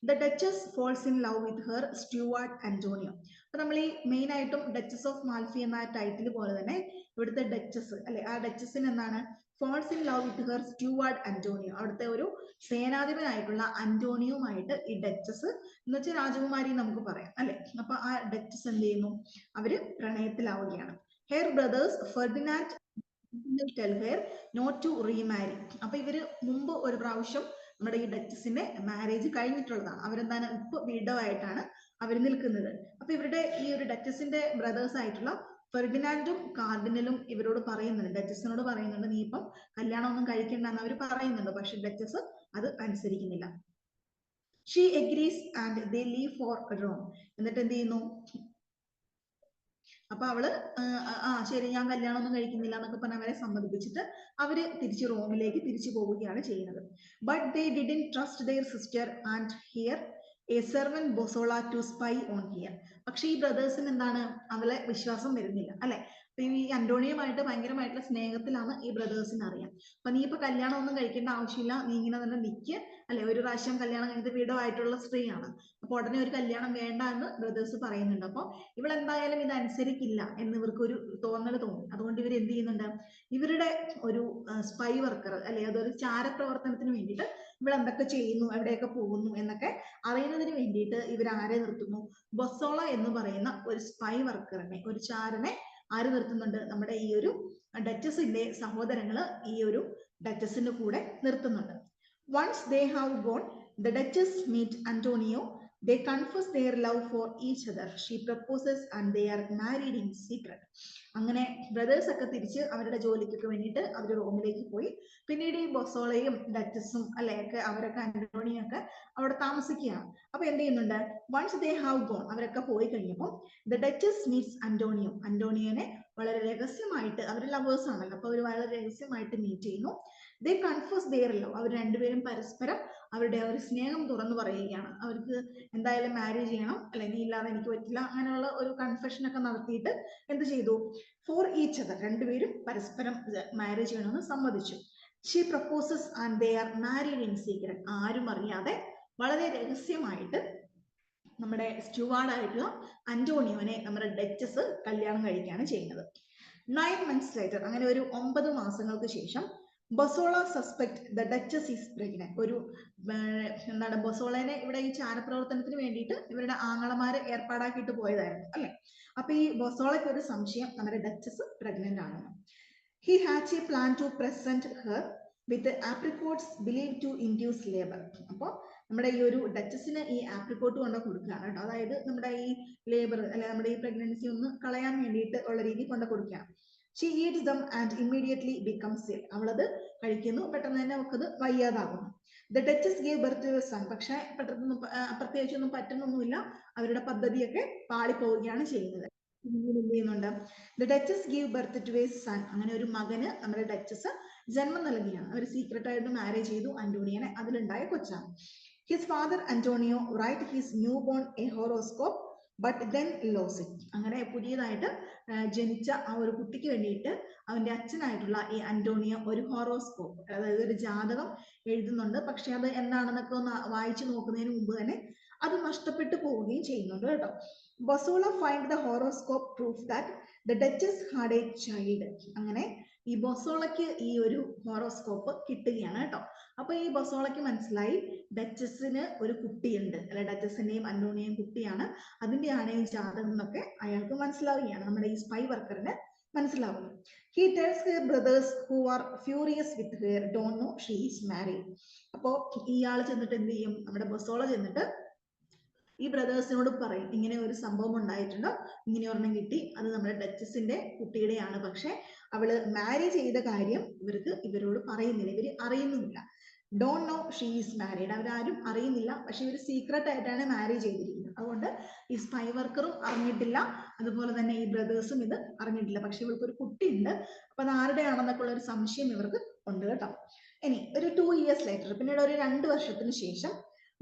The Duchess falls in love with her steward Antonio. അപ്പൊ നമ്മൾ ഈ മെയിൻ ആയിട്ടും ഡച്ചസ് ഓഫ് മാൽഫി എന്ന ടൈറ്റിൽ പോലെ തന്നെ ഇവിടുത്തെ ഡച്ചസ് അല്ലെ, ആ ഡച്ചസിന് എന്താണ്, falls in love with her steward Antonio. അവിടുത്തെ ഒരു സേനാധിപനായിട്ടുള്ള അന്റോണിയോമായിട്ട് ഈ ഡച്ചസ് എന്ന് വെച്ചാൽ രാജകുമാരി നമുക്ക് പറയാം അല്ലെ. അപ്പൊ ആ ഡച്ചസ് എന്ത് ചെയ്യുന്നു, അവര് പ്രണയത്തിലാവുകയാണ്. Her brothers Ferdinand tell her not to remarry. അപ്പൊ ഇവര് മുമ്പ് ഒരു പ്രാവശ്യം നമ്മുടെ ഈ ഡച്ചസിന്റെ മാരേജ് കഴിഞ്ഞിട്ടുള്ളതാണ്. അവരെന്താണ് ഇപ്പൊ വിഡോവായിട്ടാണ് അവർ നിൽക്കുന്നത്. അപ്പൊ ഇവരുടെ ഈ ഒരു ഡച്ചസിന്റെ ബ്രദേഴ്സ് ആയിട്ടുള്ള ഫെർഡിനാൻഡും കാർഡിനലും ഇവരോട് പറയുന്നുണ്ട്, ഡച്ചസിനോട് പറയുന്നുണ്ട്, നീ ഇപ്പം കല്യാണം ഒന്നും കഴിക്കണ്ടെന്ന് അവർ പറയുന്നുണ്ട്. പക്ഷെ ഡച്ചസ് അത് അനുസരിക്കുന്നില്ല. She agrees and they leave for Rome. എന്നിട്ട് എന്ത് ചെയ്യുന്നു, അപ്പൊ അവള് ശരി ഞാൻ കല്യാണം ഒന്നും കഴിക്കുന്നില്ല എന്നൊക്കെ പറഞ്ഞ് അവരെ സമ്മതിപ്പിച്ചിട്ട് അവര് തിരിച്ച് റോമിലേക്ക് തിരിച്ചു പോവുകയാണ് ചെയ്യുന്നത്. But they didn't trust their sister and hire a servant Bosola to spy on her. പക്ഷെ ഈ ബ്രദേഴ്സിന് എന്താണ്, അവളെ വിശ്വാസം വരുന്നില്ല അല്ലെ. ഈ അന്റോണിയുമായിട്ട് ഭയങ്കരമായിട്ടുള്ള സ്നേഹത്തിലാണ് ഈ ബ്രദേഴ്സിന് അറിയാം. അപ്പൊ നീ ഇപ്പൊ കല്യാണം ഒന്നും കഴിക്കേണ്ട ആവശ്യമില്ല, നീ ഇങ്ങനെ തന്നെ നിൽക്ക് അല്ലെ. ഒരു പ്രാവശ്യം കല്യാണം കഴിഞ്ഞിട്ട് വീടോ ആയിട്ടുള്ള സ്ത്രീയാണ്, അപ്പൊ ഉടനെ ഒരു കല്യാണം വേണ്ട എന്ന് ബ്രദേഴ്സ് പറയുന്നുണ്ട്. അപ്പൊ ഇവളെന്തായാലും ഇത് അനുസരിക്കില്ല എന്ന് ഇവർക്ക് ഒരു തോന്നൽ തോന്നി. അതുകൊണ്ട് ഇവർ എന്ത് ചെയ്യുന്നുണ്ട്, ഇവരുടെ ഒരു സ്പൈ വർക്കർ അല്ലെ, അതൊരു ചാരപ്രവർത്തനത്തിന് വേണ്ടിയിട്ട് ഇവൾ എന്തൊക്കെ ചെയ്യുന്നു, എവിടെയൊക്കെ പോകുന്നു എന്നൊക്കെ അറിയുന്നതിന് വേണ്ടിയിട്ട് ഇവർ ആരെ നിർത്തുന്നു, ബൊസോള എന്ന് പറയുന്ന ഒരു സ്പൈ വർക്കറിനെ, ഒരു ചാരനെ ആര് നിർത്തുന്നുണ്ട്, നമ്മുടെ ഈ ഒരു ഡച്ചസിന്റെ സഹോദരങ്ങള് ഈ ഒരു ഡച്ചസിന്റെ കൂടെ നിർത്തുന്നുണ്ട്. Once they have gone, the Duchess meet Antonio. They confess their love for each other. She proposes and they are married in secret. അങ്ങനെ ബ്രദേഴ്സ് ഒക്കെ തിരിച്ച് അവരുടെ ജോലിക്കൊക്കെ വേണ്ടിയിട്ട് അവർ റോമിലേക്ക് പോയി. പിന്നീട് ഈ ബൊസോളയും ഡച്ചസും ഒക്കെ അവരൊക്കെ അന്റോണിയും ഒക്കെ അവിടെ താമസിക്കുകയാണ്. അപ്പൊ എന്ത് ചെയ്യുന്നുണ്ട്, വൺസ് ദേ ഹാവ് ഗോൺ, അവരൊക്കെ പോയി കഴിഞ്ഞപ്പോൾ ദ ഡച്ചസ് മീറ്റ്സ് അന്റോണിയോ, അന്റോണിയോനെ വളരെ രഹസ്യമായിട്ട്, അവർ ലവേഴ്സ് ആണല്ലോ, അപ്പൊ അവർ വളരെ രഹസ്യമായിട്ട് മീറ്റ് ചെയ്യുന്നു. ദേ കൺഫസ് ദെയർ ലവ്, അവർ രണ്ടുപേരും പരസ്പരം അവരുടെ ഒരു സ്നേഹം തുറന്നു പറയുകയാണ്. അവർക്ക് എന്തായാലും മാരേജ് ചെയ്യണം, അല്ലെങ്കിൽ ഇല്ലാതെ എനിക്ക് പറ്റില്ല, അങ്ങനെയുള്ള ഒരു കൺഫെഷൻ ഒക്കെ നടത്തിയിട്ട് എന്ത് ചെയ്തു, ഫോർ ഈച്ച് അതർ, രണ്ടുപേരും പരസ്പരം മാരേജ് ചെയ്യണമെന്ന് സമ്മതിച്ചു. She proposes and they are married in secret, ആരും അറിയാതെ വളരെ രഹസ്യമായിട്ട് നമ്മുടെ സ്റ്റുവാർഡായിട്ടുള്ള അന്റോണിയോനെ നമ്മുടെ ഡച്ചസ് കല്യാണം കഴിക്കുകയാണ് ചെയ്യുന്നത്. 9 months later, അങ്ങനെ ഒരു 9 മാസങ്ങൾക്ക് ശേഷം Bosola suspect the Duchess is pregnant. ഒരു എന്താണ്, ബൊസോളനെ ഇവിടെ ഈ ചാരപ്രവർത്തനത്തിന് വേണ്ടിയിട്ട് ഇവരുടെ ആങ്ങളമാരെ ഏർപ്പാടാക്കിയിട്ട് പോയതായിരുന്നു അല്ലെ. അപ്പൊ ഈ ബൊസോളയ്ക്ക് ഒരു സംശയം, നമ്മുടെ ഡച്ചസ് പ്രഗ്നന്റ് ആണെന്ന്. He hatch a plan to present her with apricots believe to induce labour. അപ്പോൾ നമ്മുടെ ഈ ഒരു ഡച്ചസിന് ഈ ആപ്രിക്കോട്ട് കൊണ്ട് കൊടുക്കുകയാണ് കേട്ടോ, അതായത് നമ്മുടെ ഈ ലേബർ അല്ലെ, നമ്മുടെ ഈ പ്രഗ്നൻസി ഒന്ന് കളയാൻ വേണ്ടിയിട്ട് ഉള്ള രീതിയിൽ കൊണ്ട് കൊടുക്കുകയാണ്. She eats them and immediately becomes ill, അവളത് കഴിക്കുന്നു, പെട്ടെന്ന് തന്നെ അവൾക്കത് വയ്യാതാകുന്നു. The Duchess gave birth to a son, പക്ഷെ പെട്ടെന്ന് പ്രത്യേകിച്ചൊന്നും പറ്റുന്നൊന്നുമില്ല, അവരുടെ പദ്ധതിയൊക്കെ പാളിപ്പോവുകയാണ് ചെയ്യുന്നത്. എന്ത് ചെയ്യുന്നുണ്ട്, the Duchess give birth to a son, അങ്ങനെ ഒരു മകന് നമ്മുടെ ഡച്ചസ് ജന്മം നൽകുകയാണ്. അവർ സീക്രട്ട് ആയിട്ട് മാരേജ് ചെയ്തു അന്റോണിയനെ, അതിലുണ്ടായ കൊച്ചാണ്. His father Antonio write his new born a horoscope but then lose it. അങ്ങനെ പുതിയതായിട്ട് ജനിച്ച ആ ഒരു കുട്ടിക്ക് വേണ്ടിയിട്ട് അവന്റെ അച്ഛനായിട്ടുള്ള ഈ അന്റോണിയോ ഒരു ഹോറോസ്കോപ്പ്, അതായത് ഒരു ജാതകം എഴുതുന്നുണ്ട്. പക്ഷെ അത് എന്താണെന്നൊക്കെ ഒന്ന് വായിച്ചു നോക്കുന്നതിന് മുമ്പ് തന്നെ അത് നഷ്ടപ്പെട്ടു പോവുകയും ചെയ്യുന്നുണ്ട് കേട്ടോ. Bosola find the horoscope proof that the Duchess had a child. അങ്ങനെ ഈ ബൊസോളയ്ക്ക് ഈ ഒരു ഹോറോസ്കോപ്പ് കിട്ടുകയാണ് കേട്ടോ. അപ്പൊ ഈ ബൊസോളയ്ക്ക് മനസ്സിലായി ഡച്ചസിന് ഒരു കുട്ടിയുണ്ട്, അല്ലെ ഡച്ചസിന്റെയും അന്റോണിയും കുട്ടിയാണ്, അതിന്റെയാണ് ഈ ജാതകം എന്നൊക്കെ അയാൾക്ക് മനസ്സിലാവുകയാണ്, നമ്മുടെ ഈ സ്പൈ വർക്കറിന് മനസ്സിലാവുന്നു. He tells her brothers who are furious with her don't know she is married. അപ്പോ ഇയാൾ ചെന്നിട്ട് എന്ത് ചെയ്യും, നമ്മുടെ ബൊസോള ചെന്നിട്ട് ഈ ബ്രദേഴ്സിനോട് പറയും, ഇങ്ങനെ ഒരു സംഭവം ഉണ്ടായിട്ടുണ്ട്, ഇങ്ങനെ ഒരെണ്ണം കിട്ടി, അത് നമ്മുടെ ഡച്ചസിന്റെ കുട്ടിയുടെയാണ്, പക്ഷെ അവള് മാരി ചെയ്ത കാര്യം ഇവരോട് പറയുന്നില്ല, ഇവര് അറിയുന്നുമില്ല. Don't know she is married, അവരാരും അറിയുന്നില്ല, പക്ഷെ ഇവർ സീക്രട്ട് ആയിട്ടാണ് മാരേജ് ചെയ്തിരിക്കുന്നത്. അതുകൊണ്ട് ഈ സ്പൈ വർക്കറും അറിഞ്ഞിട്ടില്ല, അതുപോലെ തന്നെ ഈ ബ്രദേഴ്സും ഇത് അറിഞ്ഞിട്ടില്ല. പക്ഷെ ഇവർക്ക് ഒരു കുട്ടിയുണ്ട്, അപ്പൊ അത് ആരുടെയാണെന്നൊക്കെ ഉള്ള ഒരു സംശയം ഇവർക്ക് ഉണ്ട് കേട്ടോ. ഇനി ഒരു 2 years later, പിന്നീട് ഒരു 2 വർഷത്തിന് ശേഷം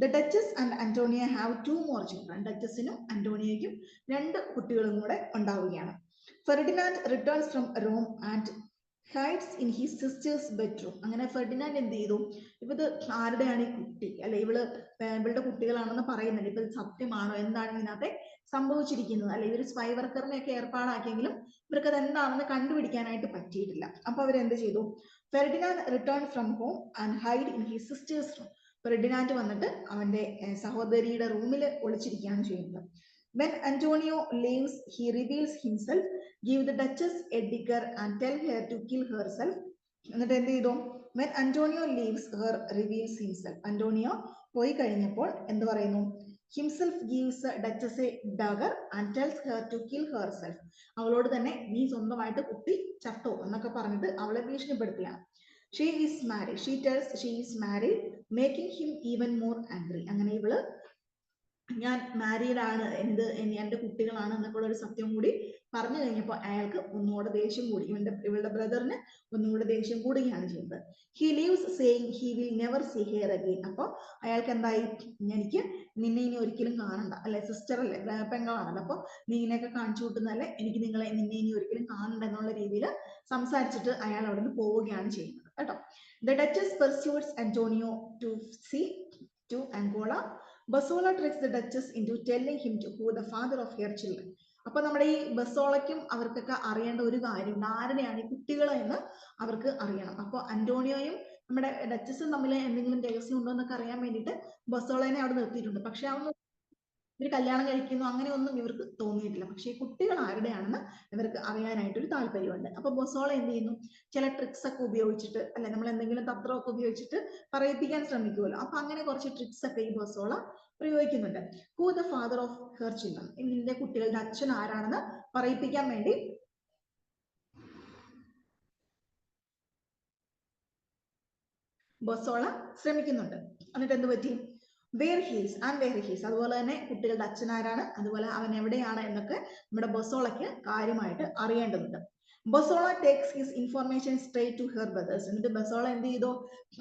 The Duchess and Antonia have 2 more children. ഡച്ചസിനും അന്റോണിയയ്ക്കും 2 കുട്ടികളും കൂടെ ഉണ്ടാവുകയാണ്. Ferdinand returns from Rome and hides in his sister's bedroom. അങ്ങനെ ഫെർഡിനാൻഡ് എന്ത് ചെയ്തു, ഇത് ആരുടെയാണ് ഈ കുട്ടി, അല്ലെ ഇവളുടെ കുട്ടികളാണെന്ന് പറയുന്നുണ്ട്, ഇപ്പൊ സത്യമാണോ, എന്താണ് ഇതിനകത്തെ സംഭവിച്ചിരിക്കുന്നത്, അല്ലെ ഇവർ സ്പൈ വർക്കറിനെ ഒക്കെ ഏർപ്പാടാക്കിയെങ്കിലും ഇവർക്ക് അത് എന്താണെന്ന് കണ്ടുപിടിക്കാനായിട്ട് പറ്റിയിട്ടില്ല. അപ്പൊ അവരെന്ത് ചെയ്തു, Ferdinand return from home and hide in his sisters room. Ferdinand വന്നിട്ട് അവന്റെ സഹോദരിയുടെ റൂമിൽ ഒളിച്ചിരിക്കുകയാണ് ചെയ്യുന്നത്. When Antonio leaves, he reveals himself, give the Duchess a dagger and tell her to kill herself. എന്നിട്ട് എന്ത് ചെയ്തു, when Antonio leaves her, reveals himself. Antonio പോയി കഴിഞ്ഞപ്പോൾ എന്ത് പറയുന്നു, himself gives Duchess a dagger and tells her to kill herself. അവളോട് തന്നെ നീ സ്വന്തമായിട്ട് കുത്തി ചത്തോ എന്നൊക്കെ പറഞ്ഞിട്ട് അവളെ ഭീഷണിപ്പെടുത്തുകയാണ്. She is married. She tells she is married, making him even more angry. അങ്ങനെ ഇവള് ഞാൻ മാരീഡ് ആണ്, എന്റെ കുട്ടികളാണ് എന്നൊക്കെ ഒരു സത്യം കൂടി പറഞ്ഞു കഴിഞ്ഞപ്പോൾ അയാൾക്ക് ഒന്നുകൂടെ ദേഷ്യം കൂടി, ഇവളുടെ ബ്രദറിന് ഒന്നുകൂടെ ദേഷ്യം കൂടുകയാണ് ചെയ്യുന്നത്. He leaves saying he will never see her again. അപ്പോൾ അയാൾക്ക് എന്തായി, എനിക്ക് നിന്നെ ഇനി ഒരിക്കലും കാണണ്ട, അല്ലെ സിസ്റ്റർ അല്ലേ, പെങ്ങളാണല്ലോ, അപ്പോൾ നീ ഇങ്ങനെയൊക്കെ കാണിച്ചു കൂട്ടുന്നതല്ലേ, എനിക്ക് നിന്നെ ഇനി ഒരിക്കലും കാണണ്ട എന്നുള്ള രീതിയിൽ സംസാരിച്ചിട്ട് അയാൾ അവിടെ നിന്ന് പോവുകയാണ് ചെയ്യുന്നത് കേട്ടോ. The Duchess persuades Antonio to see to Angola. Bosola tricks the Duchess into telling him to who the father of her children. അപ്പൊ നമ്മുടെ ഈ ബസോളയ്ക്കും അവർക്കൊക്കെ അറിയേണ്ട ഒരു കാര്യമുണ്ട്, ആരുടെയാണ് ഈ കുട്ടികൾ എന്ന് അവർക്ക് അറിയണം. അപ്പോൾ അന്റോണിയോയും നമ്മുടെ ഡച്ചസും തമ്മിൽ എന്തെങ്കിലും രഹസ്യം ഉണ്ടോ എന്നൊക്കെ അറിയാൻ വേണ്ടിയിട്ട് ബസോളനെ അവിടെ നിർത്തിയിട്ടുണ്ട്. പക്ഷെ അവൻ ഇവർ കല്യാണം കഴിക്കുന്നു അങ്ങനെയൊന്നും ഇവർക്ക് തോന്നിയിട്ടില്ല. പക്ഷേ ഈ കുട്ടികൾ ആരുടെയാണെന്ന് ഇവർക്ക് അറിയാനായിട്ടൊരു താല്പര്യമുണ്ട്. അപ്പൊ ബൊസോള എന്ത് ചെയ്യുന്നു, ചില ട്രിക്സ് ഒക്കെ ഉപയോഗിച്ചിട്ട്, അല്ലെ, നമ്മൾ എന്തെങ്കിലും തന്ത്രമൊക്കെ ഉപയോഗിച്ചിട്ട് പറയിപ്പിക്കാൻ ശ്രമിക്കുമല്ലോ, അപ്പൊ അങ്ങനെ കുറച്ച് ട്രിക്സ് ഒക്കെ ഈ ബൊസോള പ്രയോഗിക്കുന്നുണ്ട്. Who the father of her children, ഇതിന്റെ കുട്ടികളുടെ അച്ഛൻ ആരാണെന്ന് പറയിപ്പിക്കാൻ വേണ്ടി ബൊസോള ശ്രമിക്കുന്നുണ്ട്. എന്നിട്ട് എന്ത് പറ്റി, where he's and where he's, അതുപോലെ തന്നെ കുട്ടികളുടെ അച്ഛൻ ആരാണ്, അതുപോലെ അവൻ എവിടെയാണ് എന്നൊക്കെ നമ്മുടെ ബൊസോളയ്ക്ക് കാര്യമായിട്ട് അറിയേണ്ടതുണ്ട്. Bosola takes his information straight to her brothers. എന്നിട്ട് ബൊസോള എന്ത് ചെയ്തു,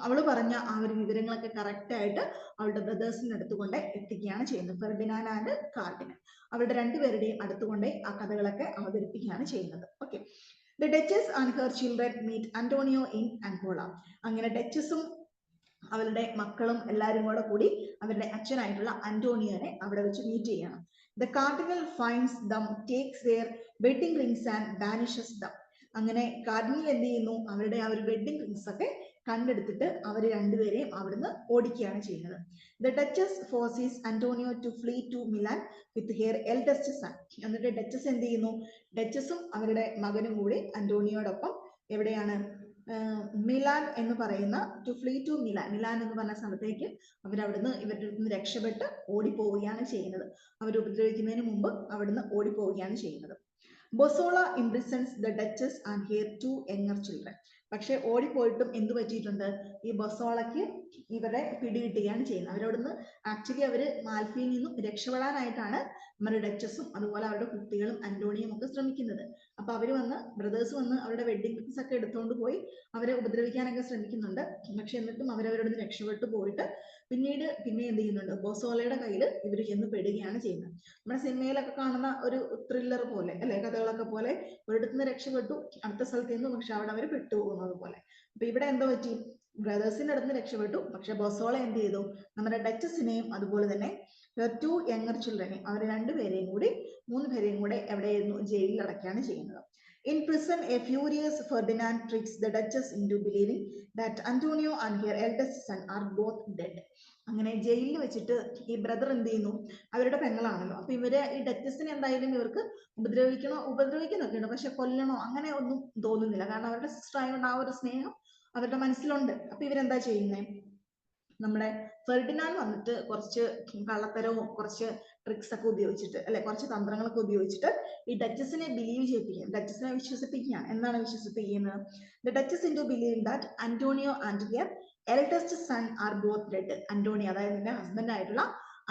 അവള് പറഞ്ഞ ആ ഒരു വിവരങ്ങളൊക്കെ കറക്റ്റ് ആയിട്ട് അവളുടെ ബ്രദേഴ്സിന്റെ അടുത്തുകൊണ്ട് എത്തിക്കുകയാണ് ചെയ്യുന്നത്. ഫെർഡിനാൻഡ് ആൻഡ് കാർഡിനൻ, അവരുടെ രണ്ടുപേരുടെയും അടുത്തുകൊണ്ട് ആ കഥകളൊക്കെ അവതരിപ്പിക്കുകയാണ് ചെയ്യുന്നത്. Okay, the Duchess and her children meet Antonio in Ancona. അങ്ങനെ ഡച്ചസും അവരുടെ മക്കളും എല്ലാവരും കൂടി അവരുടെ അച്ഛനായിട്ടുള്ള അന്റോണിയോനെ അവിടെ വെച്ച് മീറ്റ് ചെയ്യണം. The Cardinal finds them, takes their wedding rings and banishes them. അങ്ങനെ കാർഡിനൽ എന്ത് ചെയ്യുന്നു, അവരുടെ ആ ഒരു വെഡിങ് റിംഗ്സ് ഒക്കെ കണ്ടെടുത്തിട്ട് അവർ രണ്ടുപേരെയും അവിടുന്ന് ഓടിക്കുകയാണ് ചെയ്യുന്നത്. The Duchess forces Antonio to flee to Milan with her eldest son. എന്നിട്ട് ഡച്ചസ് എന്ത് ചെയ്യുന്നു, ഡച്ചസും അവരുടെ മകനും കൂടി അന്റോണിയോടൊപ്പം എവിടെയാണ്, മിലാൻ എന്ന് പറയുന്ന, to flee to Milan, Milan എന്ന് പറഞ്ഞ സ്ഥലത്തേക്ക് അവരവിടുന്ന് ഇവരുടെ നിന്ന് രക്ഷപ്പെട്ട് ഓടിപ്പോവുകയാണ് ചെയ്യുന്നത്. അവർ ഉപദ്രവിക്കുന്നതിന് മുമ്പ് അവിടുന്ന് ഓടിപ്പോവുകയാണ് ചെയ്യുന്നത്. Bosola imprisons the Duchess and her two younger children. പക്ഷെ ഓടിപ്പോയിട്ടും എന്ത് പറ്റിയിട്ടുണ്ട്, ഈ ബൊസോളയ്ക്ക് ഇവരെ പിടികിട്ടുകയാണ് ചെയ്യുന്നത്. അവരോടൊന്ന് ആക്ച്വലി അവര് മാൽഫിയിൽ നിന്നും രക്ഷപ്പെടാനായിട്ടാണ് നമ്മുടെ ഡച്ചസും അതുപോലെ അവരുടെ കുട്ടികളും അന്റോണിയും ഒക്കെ ശ്രമിക്കുന്നത്. അപ്പൊ അവര് വന്ന്, ബ്രദേഴ്സ് വന്ന് അവരുടെ വെഡിങ് റിംഗ്സ് ഒക്കെ എടുത്തുകൊണ്ട് പോയി അവരെ ഉപദ്രവിക്കാനൊക്കെ ശ്രമിക്കുന്നുണ്ട്. പക്ഷെ എന്നിട്ടും അവരവരോട് രക്ഷപ്പെട്ടു പോയിട്ട് പിന്നെ എന്ത് ചെയ്യുന്നുണ്ട്, ബൊസോളയുടെ കയ്യിൽ ഇവർ ചെന്ന് പെടുകയാണ് ചെയ്യുന്നത്. നമ്മുടെ സിനിമയിലൊക്കെ കാണുന്ന ഒരു ത്രില്ലർ പോലെ, അല്ലെ, കഥകളൊക്കെ പോലെ, ഒരിടത്ത് നിന്ന് രക്ഷപ്പെട്ടു അടുത്ത സ്ഥലത്ത് നിന്ന്, പക്ഷെ അവിടെ അവർ പെട്ടുപോകുന്നത് പോലെ. അപ്പൊ ഇവിടെ എന്തോ പറ്റി, ബ്രദേഴ്സിന്റെ അടുത്ത് നിന്ന് രക്ഷപ്പെട്ടു, പക്ഷെ ബൊസോള എന്ത് ചെയ്തു, നമ്മുടെ ഡച്ചസിനെയും അതുപോലെ തന്നെ ടു യങ്ങർ ചിൽഡ്രനെ, അവർ രണ്ടുപേരെയും കൂടി, 3 പേരെയും കൂടെ എവിടെയായിരുന്നു, ജയിലിൽ അടയ്ക്കുകയാണ് ചെയ്യുന്നത്. In prison, a furious Ferdinand tricks the Duchess into believing that Antonio and her eldest son are both dead. അങ്ങനെ ജയിലിൽ വെച്ചിട്ട് ഈ ബ്രദർ എന്ത് ചെയ്യുന്നു, അവരുടെ പെങ്ങളാണല്ലോ, അപ്പൊ ഇവരെ ഈ ഡച്ചസിനെ എന്തായാലും ഇവർക്ക് ഉപദ്രവിക്കുന്നൊക്കെ ഉണ്ട്, പക്ഷെ കൊല്ലണോ അങ്ങനെ ഒന്നും തോന്നുന്നില്ല, കാരണം അവരുടെ സിസ്റ്റർ ആയതുകൊണ്ട് ആ ഒരു സ്നേഹം അവരുടെ മനസ്സിലുണ്ട്. അപ്പൊ ഇവരെന്താ ചെയ്യുന്നത്, നമ്മുടെ ഫെർഡിനാൻഡ് വന്നിട്ട് കുറച്ച് കള്ളത്തരവും കുറച്ച് ട്രിക്സ് ഒക്കെ ഉപയോഗിച്ചിട്ട്, അല്ലെ, കുറച്ച് തന്ത്രങ്ങളൊക്കെ ഉപയോഗിച്ചിട്ട് ഈ ഡച്ചസിനെ ബിലീവ് ചെയ്യിപ്പിക്കുകയാണ്, ഡച്ചസിനെ വിശ്വസിപ്പിക്കുകയാണ്. എന്താണ് വിശ്വസിപ്പിക്കുന്നത്, the Duchess into believe that Antonio and her eldest son are both dead. Antonio, അതായത് നിന്റെ ഹസ്ബൻഡ് ആയിട്ടുള്ള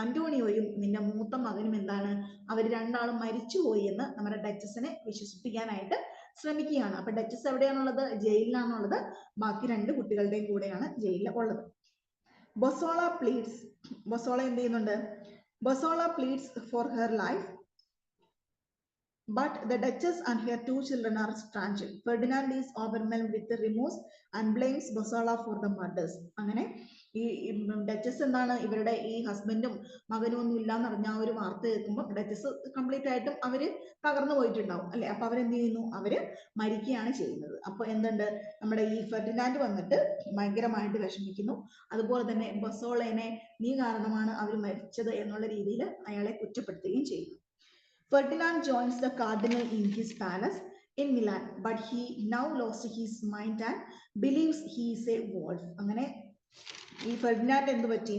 അന്റോണിയോയും നിന്റെ മൂത്ത മകനും എന്താണ്, അവർ രണ്ടാളും മരിച്ചുപോയി എന്ന് നമ്മുടെ ഡച്ചസിനെ വിശ്വസിപ്പിക്കാനായിട്ട് ശ്രമിക്കുകയാണ്. അപ്പൊ ഡച്ചസ് എവിടെയാണുള്ളത്, ജയിലിലാണുള്ളത്, ബാക്കി 2 കുട്ടികളുടെയും കൂടെയാണ് ജയിലിൽ ഉള്ളത്. ബൊസോള പ്ലീഡ്സ്, ബൊസോള എന്ത് ചെയ്യുന്നുണ്ട്, Bosola pleads for her life, but the Duchess and her 2 children are strangled. Ferdinand is overwhelmed with remorse and blames Bossola for the murders. അങ്ങനെ ഈ ഡച്ചസ് എന്താണ്, ഇവരുടെ ഈ ഹസ്ബൻഡും മകനും ഒന്നും ഇല്ലാന്ന് പറഞ്ഞ ആ ഒരു വാർത്ത കേൾക്കുമ്പോൾ ഡച്ചസ് കംപ്ലീറ്റ് ആയിട്ടും അവര് തകർന്നു പോയിട്ടുണ്ടാവും, അല്ലെ. അപ്പൊ അവരെന്ത് ചെയ്യുന്നു, അവര് മരിക്കുകയാണ് ചെയ്യുന്നത്. അപ്പൊ എന്തുണ്ട്, നമ്മുടെ ഈ ഫെർഡിനാൻഡ് വന്നിട്ട് ഭയങ്കരമായിട്ട് വിഷമിക്കുന്നു. അതുപോലെ തന്നെ ബൊസോളേനെ നീ കാരണമാണ് അവർ മരിച്ചത് എന്നുള്ള രീതിയിൽ അയാളെ കുറ്റപ്പെടുത്തുകയും ചെയ്യുന്നു. Ferdinand joins the cardinal in his palace in Milan, but he now lost his mind and believes he is a wolf. അങ്ങനെ ഈ ഫെർഡിനാൻഡ് എന്ത് പറ്റി,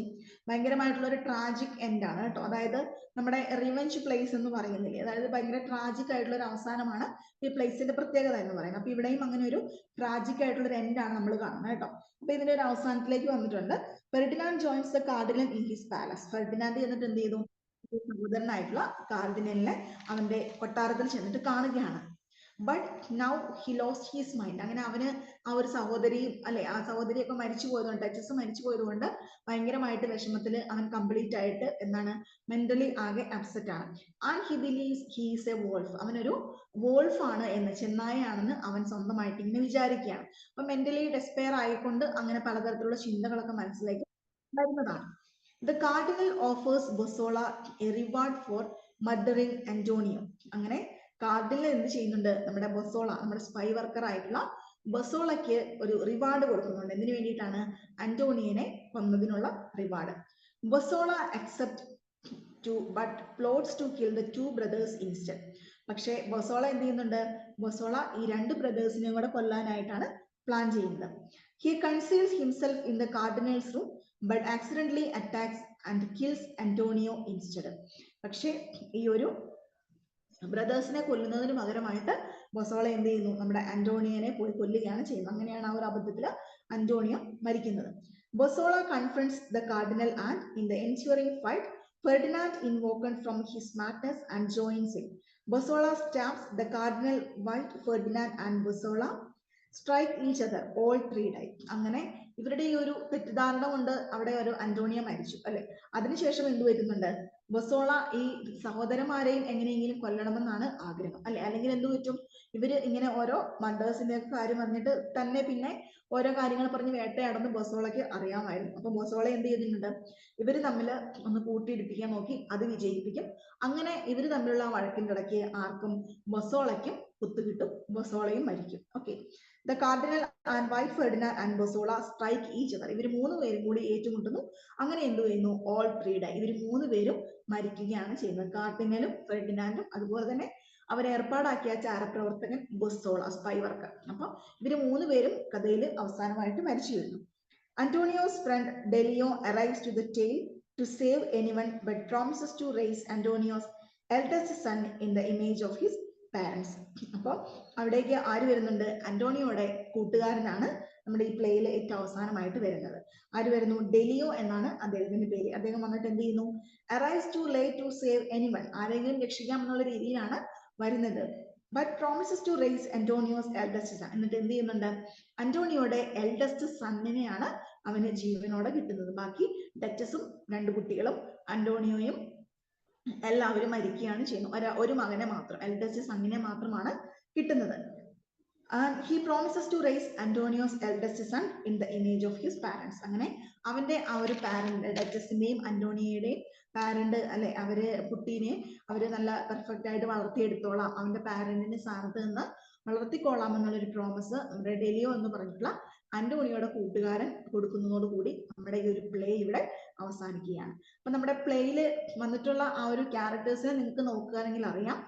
ഭയങ്കരമായിട്ടുള്ള ഒരു ട്രാജിക് എൻഡ് ആണ് കേട്ടോ. അതായത് നമ്മുടെ റിവെഞ്ച് പ്ലേസ് എന്ന് പറയുന്നില്ലേ, അതായത് ഭയങ്കര ട്രാജിക് ആയിട്ടുള്ള ഒരു അവസാനമാണ് ഈ പ്ലേസിന്റെ പ്രത്യേകത എന്ന് പറയുന്നത്. അപ്പൊ ഇവിടെയും അങ്ങനെ ഒരു ട്രാജിക് ആയിട്ടുള്ള ഒരു എൻഡ് ആണ് നമ്മൾ കാണുന്നത് കേട്ടോ. അപ്പൊ ഇതിന്റെ ഒരു അവസാനത്തിലേക്ക് വന്നിട്ടുണ്ട്. Ferdinand joints the cardinal in his palace. Ferdinand എന്നിട്ട് എന്ത് ചെയ്തു, സഹോദരനായിട്ടുള്ള കാർഡിനലിനെ അവന്റെ കൊട്ടാരത്തിൽ ചെന്നിട്ട് കാണുകയാണ്. But now he lost his mind. അങ്ങനെ അവന് ആ ഒരു സഹോദരിയും, അല്ലെ, ആ സഹോദരിയൊക്കെ മരിച്ചു പോയതുകൊണ്ട്, ഡച്ചസ് മരിച്ചു പോയതുകൊണ്ട് ഭയങ്കരമായിട്ട് വിഷമത്തിൽ അവൻ കംപ്ലീറ്റ് ആയിട്ട് എന്താണ്, മെന്റലി ആകെ അപ്സെറ്റ് ആണ്. And he believes he is a wolf. അവനൊരു വോൾഫ് ആണ് എന്ന്, ചെന്നായാണെന്ന് അവൻ സ്വന്തമായിട്ട് ഇങ്ങനെ വിചാരിക്കുകയാണ്. അപ്പൊ മെന്റലി ഡെസ്പെയർ ആയിക്കൊണ്ട് അങ്ങനെ പലതരത്തിലുള്ള ചിന്തകളൊക്കെ മനസ്സിലേക്ക് വരുന്നതാണ്. The cardinal offers Bossola a reward for murdering Antonio. അങ്ങനെ കാർഡിനൽ എന്ത് ചെയ്യുന്നുണ്ട്, നമ്മുടെ ബൊസോള, നമ്മുടെ സ്പൈ വർക്കർ ആയിട്ടുള്ള ബൊസോളയ്ക്ക് ഒരു റിവാർഡ് കൊടുക്കുന്നുണ്ട്. എന്തിനു വേണ്ടിയിട്ടാണ്, അന്റോണിയനെ കൊന്നതിനുള്ള reward. Bosola accept to kill the two brothers instead. പക്ഷേ ബൊസോള എന്ത് ചെയ്യുന്നുണ്ട്? ബൊസോള ഈ രണ്ട് ബ്രദേഴ്സിനെയും കൂടെ കൊല്ലാനായിട്ടാണ് പ്ലാൻ ചെയ്യുന്നത്. He conceals himself in the cardinal's room but accidentally attacks and kills Antonio instead. പക്ഷേ ഈ ഒരു ബ്രദേഴ്സിനെ കൊല്ലുന്നതിന് പകരമായിട്ട് ബൊസോള എന്ത് ചെയ്യുന്നു? നമ്മുടെ അന്റോണിയോനെ പോയി കൊല്ലുകയാണ് ചെയ്യുന്നത്. അങ്ങനെയാണ് ആ ഒരു അബദ്ധത്തിൽ അന്റോണിയോ മരിക്കുന്നത്. ബൊസോള confronts the cardinal and in the ensuing fight Ferdinand invoked from his madness and joins in. Bossola stabs the cardinal while Ferdinand and Bossola strike each other. All three die. അങ്ങനെ ഇവരുടെ ഈ ഒരു തെറ്റിദ്ധാരണ കൊണ്ട് അവിടെ ഒരു Antonio മരിച്ചു അല്ലെ. അതിനുശേഷം എന്ത് പറ്റുന്നുണ്ട്? ബൊസോള ഈ സഹോദരന്മാരെയും എങ്ങനെയെങ്കിലും കൊല്ലണമെന്നാണ് ആഗ്രഹം അല്ലെ. അല്ലെങ്കിൽ എന്ത് പറ്റും? ഇവര് ഇങ്ങനെ ഓരോ മർഡേഴ്സിന്റെ കാര്യം പറഞ്ഞിട്ട് തന്നെ പിന്നെ ഓരോ കാര്യങ്ങൾ പറഞ്ഞ് വേട്ടയാടുന്ന ബൊസോളയ്ക്ക് അറിയാമായിരുന്നു. അപ്പൊ ബൊസോള എന്ത് ചെയ്തിട്ടുണ്ട്? ഇവര് തമ്മിൽ ഒന്ന് കൂട്ടിയിടിപ്പിക്കാൻ നോക്കി, അത് വിജയിപ്പിക്കും. അങ്ങനെ ഇവര് തമ്മിലുള്ള വഴക്കിന്റെ ഇടയ്ക്ക് ആർക്കും? ബൊസോളയ്ക്കും കുത്തുകിട്ടും, ബൊസോളയും മരിക്കും. Okay. The cardinal and white Ferdinand and Bossola strike each other. ഇവർ മൂന്ന് പേരും കൂടി ഏറ്റുമുട്ടുന്നു. അങ്ങനെ എന്ത് ചെയ്യുന്നു? All three die. ഇവർ മൂന്ന് പേരും മരിക്കുകയാണ് ചെയ്യുന്നത്. കാർഡിനലും ഫെർഡിനാൻഡും അതുപോലെ തന്നെ അവർ ഏർപ്പാടാക്കിയ ചാരപ്രവർത്തകൻ ബൊസോള, സ്പൈ വർക്കർ. അപ്പൊ ഇവര് മൂന്ന് പേരും കഥയിൽ അവസാനമായിട്ട് മരിച്ചു വീഴുന്നു. Antonio's friend Delio arrives to the tale to save anyone but promises to raise Antonio's eldest son in the image of his parents. അപ്പോൾ അവിടേക്ക് ആര് വരുന്നുണ്ട്? അന്റോണിയോയുടെ കൂട്ടുകാരനാണ് നമ്മുടെ ഈ പ്ലേയിൽ ഏറ്റവും അവസാനമായിട്ട് വരുന്നത്. ആര് വരുന്നു? ഡെലിയോ എന്നാണ് അദ്ദേഹത്തിന്റെ പേര്. അദ്ദേഹം വന്നിട്ട് എന്ത് ചെയ്യുന്നു? Arrives too late to save anyone, ആരെങ്കിലും രക്ഷിക്കാം എന്നുള്ള രീതിയിലാണ് വരുന്നത്. But promises to raise Antonio's eldest son. എന്നിട്ട് എന്ത് ചെയ്യുന്നുണ്ട്? അന്റോണിയോയുടെ എൽഡസ്റ്റ് സണ്ണിനെയാണ് അവന് ജീവനോടെ കിട്ടുന്നത്. ബാക്കി ഡച്ചസും രണ്ട് കുട്ടികളും അന്റോണിയോയും എല്ലാവരും മരിക്കുകയാണ് ചെയ്യുന്നത്. ഒരു മകനെ മാത്രം, എൽഡസ്റ്റ് സണ്ണിനെ മാത്രമാണ് കിട്ടുന്നത്. And he promises to raise Antonio's eldest son in the image of his parents. അങ്ങനെ അവന്റെ ആ ഒരു പാരന്റ്, ഡച്ചസിന്റെയും അന്റോണിയയുടെയും പാരന്റ് അല്ലെ, അവര് കുട്ടീനെ അവര് നല്ല പെർഫെക്റ്റ് ആയിട്ട് വളർത്തിയെടുത്തോളാം, അവന്റെ പാരന്റിന്റെ സ്ഥാനത്ത് നിന്ന് വളർത്തിക്കൊള്ളാം എന്നുള്ളൊരു പ്രോമിസ് നമ്മുടെ ഡെലിയോ എന്ന് പറഞ്ഞിട്ടുള്ള അന്റോണിയോയുടെ കൂട്ടുകാരൻ കൊടുക്കുന്നതോടുകൂടി നമ്മുടെ ഈ ഒരു പ്ലേ ഇവിടെ അവസാനിക്കുകയാണ്. അപ്പൊ നമ്മുടെ പ്ലേയില് വന്നിട്ടുള്ള ആ ഒരു ക്യാരക്ടേഴ്സിനെ നിങ്ങൾക്ക് നോക്കുകയാണെങ്കിൽ അറിയാം.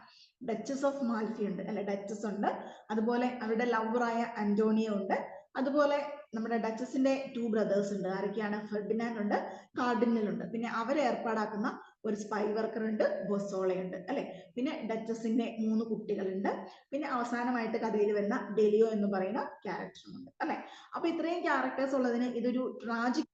ഡച്ചസ് ഓഫ് മാൽഫി ഉണ്ട് അല്ലെ, ഡച്ചസ് ഉണ്ട്, അതുപോലെ അവരുടെ ലവറായ അന്റോണിയോ ഉണ്ട്, അതുപോലെ നമ്മുടെ ഡച്ചസിന്റെ ടു ബ്രദേഴ്സ് ഉണ്ട്. ആരൊക്കെയാണ്? ഫെർഡിനാൻഡ് ഉണ്ട്, കാർഡിനൽ ഉണ്ട്, പിന്നെ അവരെ ഏർപ്പാടാക്കുന്ന ഒരു സ്പൈ വർക്കർ ഉണ്ട്, ബൊസോളയുണ്ട് അല്ലെ, പിന്നെ ഡച്ചസിന്റെ 3 കുട്ടികളുണ്ട്, പിന്നെ അവസാനമായിട്ട് കഥയിൽ വരുന്ന ഡെലിയോ എന്ന് പറയുന്ന ക്യാരക്ടറും ഉണ്ട് അല്ലെ. അപ്പൊ ഇത്രയും ക്യാരക്ടേഴ്സ് ഉള്ളതിന് ഇതൊരു ട്രാജിക്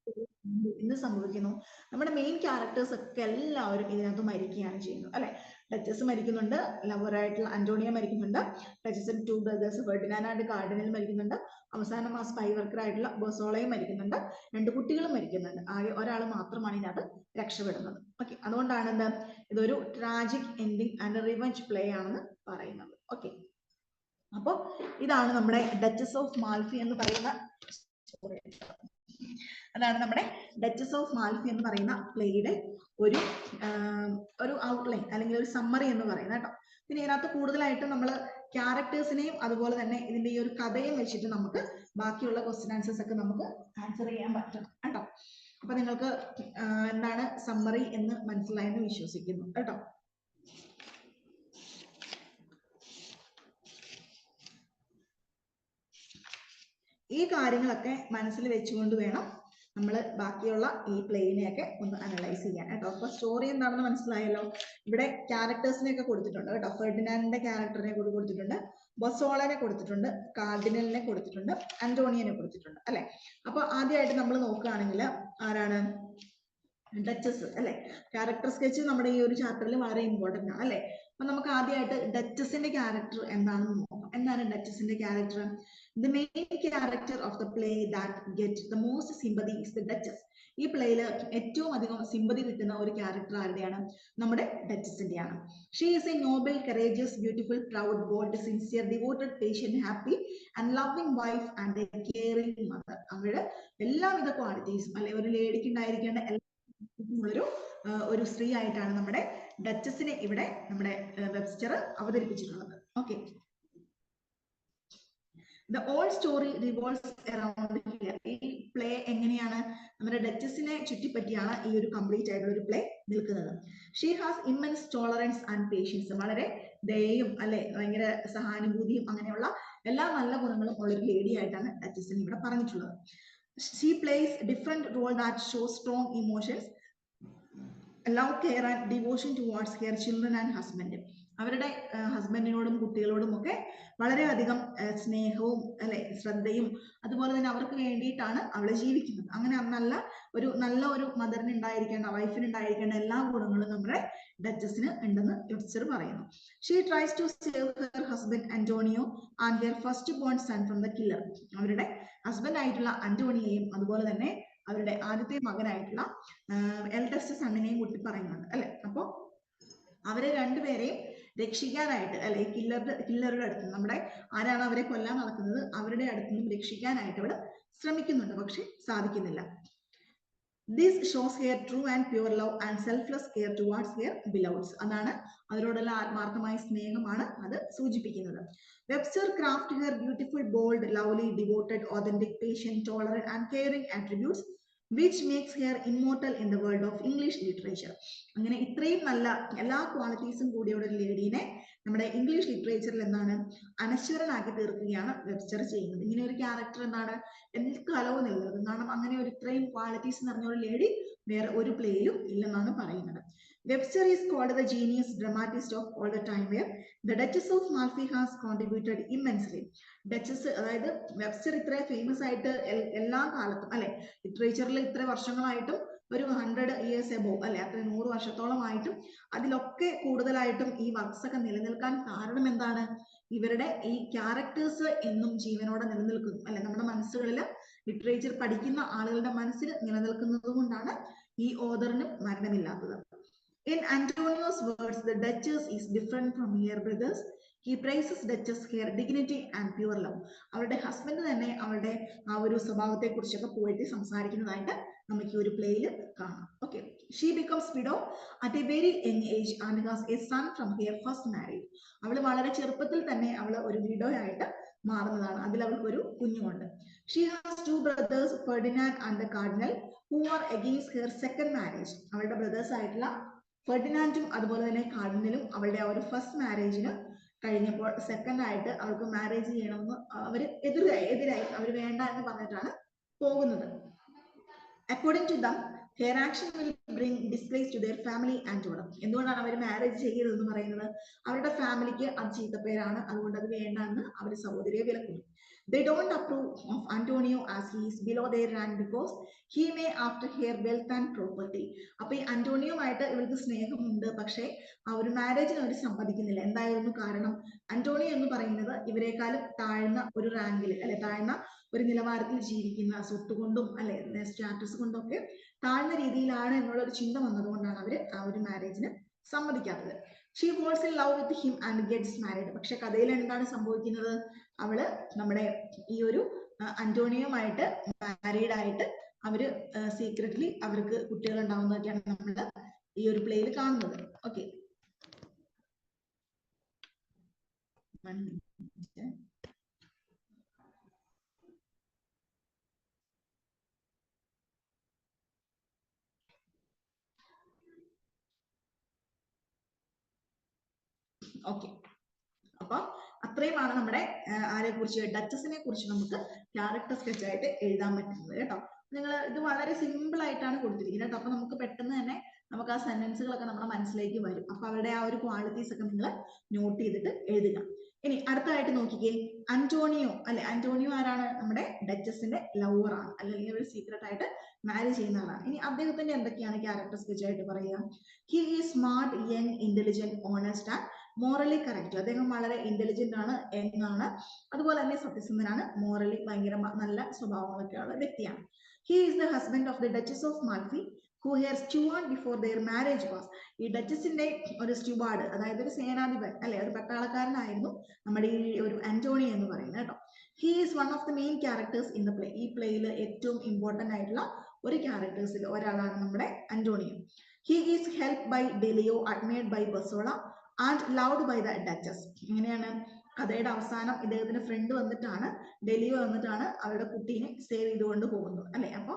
എന്ത് സംഭവിക്കുന്നു? നമ്മുടെ മെയിൻ ക്യാരക്ടേഴ്സ് ഒക്കെ എല്ലാവരും ഇതിനകത്ത് മരിക്കുകയാണ് ചെയ്യുന്നത് അല്ലെ. ഡച്ചസ് മരിക്കുന്നുണ്ട്, ലവറായിട്ടുള്ള അന്റോണിയോ മരിക്കുന്നുണ്ട്, ഡച്ചസിന്റെ 2 ബ്രദേഴ്സ് ഫെർഡിനാൻഡ് ആൻഡ് കാർഡിനൽ മരിക്കുന്നുണ്ട്, അവസാനം ആ സ്പൈ വർക്കർ ആയിട്ടുള്ള ബൊസോളയും മരിക്കുന്നുണ്ട്, 2 കുട്ടികളും മരിക്കുന്നുണ്ട്. ആകെ ഒരാൾ മാത്രമാണ് ഇതിനകത്ത് രക്ഷപ്പെടുന്നത്. ഓക്കെ, അതുകൊണ്ടാണ് എന്ത് ഇതൊരു tragic ending and revenge play ആണെന്ന് പറയുന്നത്. ഓക്കെ, അപ്പോൾ ഇതാണ് നമ്മുടെ ഡച്ചസ് ഓഫ് മാൽഫി എന്ന് പറയുന്ന സ്റ്റോറി. അതാണ് നമ്മുടെ ഡച്ചസ് ഓഫ് മാൽഫി എന്ന് പറയുന്ന പ്ലേയുടെ ഒരു ഔട്ട്ലൈൻ അല്ലെങ്കിൽ ഒരു സമ്മറി എന്ന് പറയുന്നത് കേട്ടോ. പിന്നെ ഇതിനകത്ത് കൂടുതലായിട്ട് നമ്മൾ ക്യാരക്ടേഴ്സിനെയും അതുപോലെ തന്നെ ഇതിന്റെ ഈ ഒരു കഥയും വെച്ചിട്ട് നമുക്ക് ബാക്കിയുള്ള ക്വസ്റ്റ്യൻ ആൻസേഴ്സ് ഒക്കെ നമുക്ക് ആൻസർ ചെയ്യാൻ പറ്റണം കേട്ടോ. അപ്പൊ നിങ്ങൾക്ക് എന്താണ് സമ്മറി എന്ന് മനസ്സിലായെന്ന് വിശ്വസിക്കുന്നു കേട്ടോ. ഈ കാര്യങ്ങളൊക്കെ മനസ്സിൽ വെച്ചുകൊണ്ട് വേണം നമ്മൾ ബാക്കിയുള്ള ഈ പ്ലേനെയൊക്കെ ഒന്ന് അനലൈസ് ചെയ്യാൻ കേട്ടോ. അപ്പൊ സ്റ്റോറി എന്താണെന്ന് മനസ്സിലായല്ലോ. ഇവിടെ ക്യാരക്ടേഴ്സിനെയൊക്കെ കൊടുത്തിട്ടുണ്ട് കേട്ടോ. ഫെർഡിനാൻഡിന്റെ ക്യാരക്ടറിനെ കൂടി കൊടുത്തിട്ടുണ്ട്, ബൊസോളനെ കൊടുത്തിട്ടുണ്ട്, കാർഡിനലിനെ കൊടുത്തിട്ടുണ്ട്, അന്റോണിയനെ കൊടുത്തിട്ടുണ്ട് അല്ലെ. അപ്പൊ ആദ്യമായിട്ട് നമ്മൾ നോക്കുകയാണെങ്കിൽ ആരാണ്? ഡച്ചസ് അല്ലെ. ക്യാരക്ടർ സ്കെച്ച് നമ്മുടെ ഈ ഒരു ചാപ്റ്ററിൽ വളരെ ഇമ്പോർട്ടന്റ് ആണ് അല്ലെ. അപ്പൊ നമുക്ക് ആദ്യമായിട്ട് ഡച്ചസിന്റെ ക്യാരക്ടർ എന്താണെന്ന് നോക്കാം. എന്താണ് ഡച്ചസിന്റെ character? The main character of the play that gets the most sympathy is the Duchess. ഈ പ്ലേയില് ഏറ്റവും അധികം സിമ്പതി കിട്ടുന്ന ഒരു ക്യാരക്ടർ ആരുടെയാണ്? നമ്മുടെ ഡച്ചസിന്റെയാണ്. She is a noble, courageous, beautiful, proud, bold, sincere, devoted, patient, happy and loving wife and a caring mother. അവരുടെ എല്ലാവിധ ക്വാളിറ്റീസും അല്ലെ ഒരു ലേഡിക്ക് ഉണ്ടായിരിക്കേണ്ട ഒരു സ്ത്രീ ആയിട്ടാണ് നമ്മുടെ ഡച്ചസിനെ ഇവിടെ നമ്മുടെ വെബ്സ്റ്റർ അവതരിപ്പിച്ചിട്ടുള്ളത്. Okay, The whole story revolves around here. ഈ പ്ലേ എങ്ങനെയാണ് നമ്മുടെ ഡച്ചസിനെ ചുറ്റിപ്പറ്റിയാണ് ഈ ഒരു കംപ്ലീറ്റ് ആയിട്ടുള്ള ഒരു പ്ലേ നിൽക്കുന്നത്. She has immense tolerance and patience, വളരെ ദയയും അല്ലെ ഭയങ്കര സഹാനുഭൂതിയും അങ്ങനെയുള്ള എല്ലാ നല്ല ഗുണങ്ങളും ഉള്ള ഒരു ലേഡി ആയിട്ടാണ് ഡച്ചസിനെ ഇവിടെ പറഞ്ഞിട്ടുള്ളത്. She plays different role that show strong emotions, love, care and devotion towards her children and husband. അവരുടെ ഹസ്ബൻഡിനോടും കുട്ടികളോടും ഒക്കെ വളരെയധികം സ്നേഹവും അല്ലെ ശ്രദ്ധയും അതുപോലെ തന്നെ അവർക്ക് വേണ്ടിയിട്ടാണ് അവൾ ജീവിക്കുന്നത്. അങ്ങനെ നല്ല ഒരു മദറിന് ഉണ്ടായിരിക്കേണ്ട, വൈഫിന് ഉണ്ടായിരിക്കേണ്ട എല്ലാ ഗുണങ്ങളും നമ്മുടെ ഡച്ചസിന് ഉണ്ടെന്ന് ലെക്ചർ പറയുന്നു. She tries to save her husband Antonio and her first born son from the killer. അവരുടെ ഹസ്ബൻഡ് ആയിട്ടുള്ള അന്റോണിയെയും അതുപോലെ തന്നെ അവരുടെ ആദ്യത്തെ മകനായിട്ടുള്ള എൽഡസ്റ്റ് സണ്ണിനെയും കൂട്ടി പറയുന്നുണ്ട് അല്ലെ. അപ്പോൾ അവരെ രണ്ടുപേരെയും രക്ഷിക്കാനായിട്ട് അല്ലെ കില്ലറുടെ അടുത്ത് നമ്മുടെ ആരാണ് അവരെ കൊല്ലാൻ നടക്കുന്നത് അവരുടെ അടുത്ത് നിന്നും രക്ഷിക്കാനായിട്ട് അവൾ ശ്രമിക്കുന്നുണ്ട്, പക്ഷെ സാധിക്കുന്നില്ല. This shows her true and pure love and selfless care towards her beloveds. അതാണ് അവരോടുള്ള ആത്മാർത്ഥമായ സ്നേഹമാണ് അത് സൂചിപ്പിക്കുന്നത്. Webster craft her beautiful, bold, lovely, devoted, authentic, patient, tolerant and caring attributes which makes her immortal in the world of English literature. അങ്ങനെ ഇത്രയും നല്ല എല്ലാ ക്വാളിറ്റീസും കൂടിയുള്ള ഒരു ലേഡീനെ നമ്മുടെ ഇംഗ്ലീഷ് ലിറ്ററേച്ചറിൽ എന്താണ് അനശ്വരനാക്കി തീർക്കുകയാണ് വെബ്സ്റ്റർ ചെയ്യുന്നത്. ഇങ്ങനെ ഒരു ക്യാരക്ടർ എന്താണ് എക്കാലവും നിലനിൽക്കും. കാരണം അങ്ങനെ ഒരു ഇത്രയും ക്വാളിറ്റീസ് നിറഞ്ഞ ഒരു ലേഡി വേറെ ഒരു പ്ലേയിലും ഇല്ലെന്നാണ് പറയുന്നത്. Webster is called the genius dramatist of all the time, where the Duchess of Malfi has contributed immensely. Duchess അതായത് വെബ്സ്റ്റർ ഇത്ര ഫേമസ് ആയിട്ട് എല്ലാ കാലത്തും അല്ലെ ലിറ്ററേച്ചറിൽ ഇത്ര വർഷങ്ങളായിട്ടും ഒരു 100 years above അല്ലെ അത്ര 100 വർഷത്തോളമായിട്ടും അതിലൊക്കെ കൂടുതലായിട്ടും ഈ വർക്ക്സ് ഒക്കെ നിലനിൽക്കാൻ കാരണം എന്താണ്? ഇവരുടെ ഈ ക്യാരക്ടേഴ്സ് എന്നും ജീവനോടെ നിലനിൽക്കുന്നു അല്ലെ. നമ്മുടെ മനസ്സുകളിൽ ലിറ്ററേച്ചർ പഠിക്കുന്ന ആളുകളുടെ മനസ്സിൽ നിലനിൽക്കുന്നത് കൊണ്ടാണ് ഈ ഓഥറിന് മരണമില്ലാത്തത്. In Antonio's words, the Duchess is different from her brothers. He praises Duchess her dignity and pure love. അവരുടെ ഹസ്ബൻഡ് തന്നെ അവരുടെ ആ ഒരു സ്വഭാവത്തെ കുറിച്ചൊക്കെ പോയിട്ട് സംസാരിക്കുന്നതായിട്ട് നമുക്ക് ഈ ഒരു പ്ലേയിൽ കാണാം. Okay, she becomes widow at A very young age and has a son from hair first marriage. അവൾ വളരെ ചെറുപ്പത്തിൽ തന്നെ അവൾ ഒരു വിഡോ ആയിട്ട് മാറുന്നതാണ്. അതിൽ അവൾക്ക് ഒരു കുഞ്ഞുമുണ്ട്. She has two brothers Ferdinand and the Cardinal who are against her second marriage. അവളുടെ ബ്രദേഴ്സ് ആയിട്ടുള്ള ഫെർഡിനാൻഡും അതുപോലെ തന്നെ കാർഡിനലും അവളുടെ ആ ഒരു ഫസ്റ്റ് മാരേജിന് കഴിഞ്ഞപ്പോൾ സെക്കൻഡ് ആയിട്ട് അവൾക്ക് മാരേജ് ചെയ്യണമെന്ന് അവർ എതിരായി അവർ വേണ്ട എന്ന് പറഞ്ഞിട്ടാണ് പോകുന്നത്. According to them her action will bring displace to their family and order. എന്തുകൊണ്ടാണ് അവർ മാരേജ് ചെയ്യരുതെന്ന് പറയുന്നത്? അവരുടെ ഫാമിലിക്ക് അത് ചീത്തപ്പേരാണ്, അതുകൊണ്ട് അത് വേണ്ട എന്ന് അവർ സഹോദരിയെ വിലക്കുന്നു. They don't approve of Antonio as he is below their rank because he may after her wealth and property. അപ്പൊ ഈ അന്റോണിയോമായിട്ട് ഇവർക്ക് സ്നേഹമുണ്ട്, പക്ഷേ ആ ഒരു മാരേജിന് അവർ സമ്മതിക്കുന്നില്ല. എന്തായിരുന്നു കാരണം? അന്റോണിയോ എന്ന് പറയുന്നത് ഇവരെക്കാളും താഴ്ന്ന ഒരു റാങ്കിൽ അല്ലെ താഴ്ന്ന ഒരു നിലവാരത്തിൽ ജീവിക്കുന്ന, സ്വത്തുകൊണ്ടും അല്ലെ സ്റ്റാറ്റസ് കൊണ്ടൊക്കെ താഴ്ന്ന രീതിയിലാണ് എന്നുള്ള ഒരു ചിന്ത വന്നതുകൊണ്ടാണ് അവർ ആ ഒരു മാരേജിന് സമ്മതിക്കാത്തത്. She falls in love with him and gets married. പക്ഷെ കഥയിൽ എന്താണ് സംഭവിക്കുന്നത്? അവള് നമ്മുടെ ഈ ഒരു അന്റോണിയോമായിട്ട് മാരീഡ് ആയിട്ട് അവര് സീക്രട്ട്ലി അവർക്ക് കുട്ടികൾ ഉണ്ടാവുന്നതൊക്കെയാണ് നമ്മൾ ഈ ഒരു പ്ലേയിൽ കാണുന്നത്. Okay, okay. അപ്പൊ അത്രയുമാണ് നമ്മുടെ ആരെ കുറിച്ച് ഡച്ചസിനെ കുറിച്ച് നമുക്ക് ക്യാരക്ടർ സ്കെച്ച് ആയിട്ട് എഴുതാൻ പറ്റുന്നത് കേട്ടോ. നിങ്ങൾ ഇത് വളരെ സിമ്പിൾ ആയിട്ടാണ് കൊടുത്തിരിക്കുന്നത് കേട്ടോ. അപ്പൊ നമുക്ക് പെട്ടെന്ന് തന്നെ നമുക്ക് ആ സെന്റൻസുകളൊക്കെ നമ്മുടെ മനസ്സിലേക്ക് വരും. അപ്പൊ അവരുടെ ആ ഒരു ക്വാളിറ്റീസ് ഒക്കെ നിങ്ങൾ നോട്ട് ചെയ്തിട്ട് എഴുതുക. ഇനി അടുത്തതായിട്ട് നോക്കിക്കേ, അന്റോണിയോ അല്ലെ. അന്റോണിയോ ആരാണ്? നമ്മുടെ ഡച്ചസിന്റെ ലവർ ആണ്, അല്ലെങ്കിൽ ഒരു സീക്രട്ട് ആയിട്ട് മാരേജ് ചെയ്യുന്ന ആളാണ്. ഇനി അദ്ദേഹത്തിന്റെ എന്തൊക്കെയാണ് ക്യാരക്ടർ സ്കെച്ച് ആയിട്ട് പറയുക? He is smart, young, intelligent, honest and morally correct. അദ്ദേഹം വളരെ ഇന്റലിജന്റ് ആണ്, യങ് ആണ്, അതുപോലെ തന്നെ സത്യസന്ധനാണ്, മോറലി ഭയങ്കര നല്ല സ്വഭാവങ്ങളൊക്കെ ഉള്ള വ്യക്തിയാണ്. He is the husband of the duchess of മാൽഫി who her steward before their marriage was. ഈ ഡച്ചസിന്റെ ഒരു സ്റ്റുവാർഡ്, അതായത് ഒരു സേനാധിപൻ അല്ലെ, ഒരു പട്ടാളക്കാരനായിരുന്നു നമ്മുടെ ഈ ഒരു അന്റോണിയോ എന്ന് പറയുന്നത് കേട്ടോ. He is one of the main characters in the play. ഈ പ്ലേയിൽ ഏറ്റവും ഇമ്പോർട്ടന്റ് ആയിട്ടുള്ള ഒരു ക്യാരക്ടേഴ്സിൽ ഒരാളാണ് നമ്മുടെ Antonio. He is help by Delio, admired by Bosola and loved by the Duchess. എങ്ങനെയാണ്? കഥയുടെ അവസാനം ഇദ്ദേഹത്തിന്റെ ഫ്രണ്ട് വന്നിട്ടാണ്, ഡെലിയോ വന്നിട്ടാണ് അവരുടെ കുട്ടീനെ സേവ് ചെയ്തുകൊണ്ട് പോകുന്നത് അല്ലെ. അപ്പൊ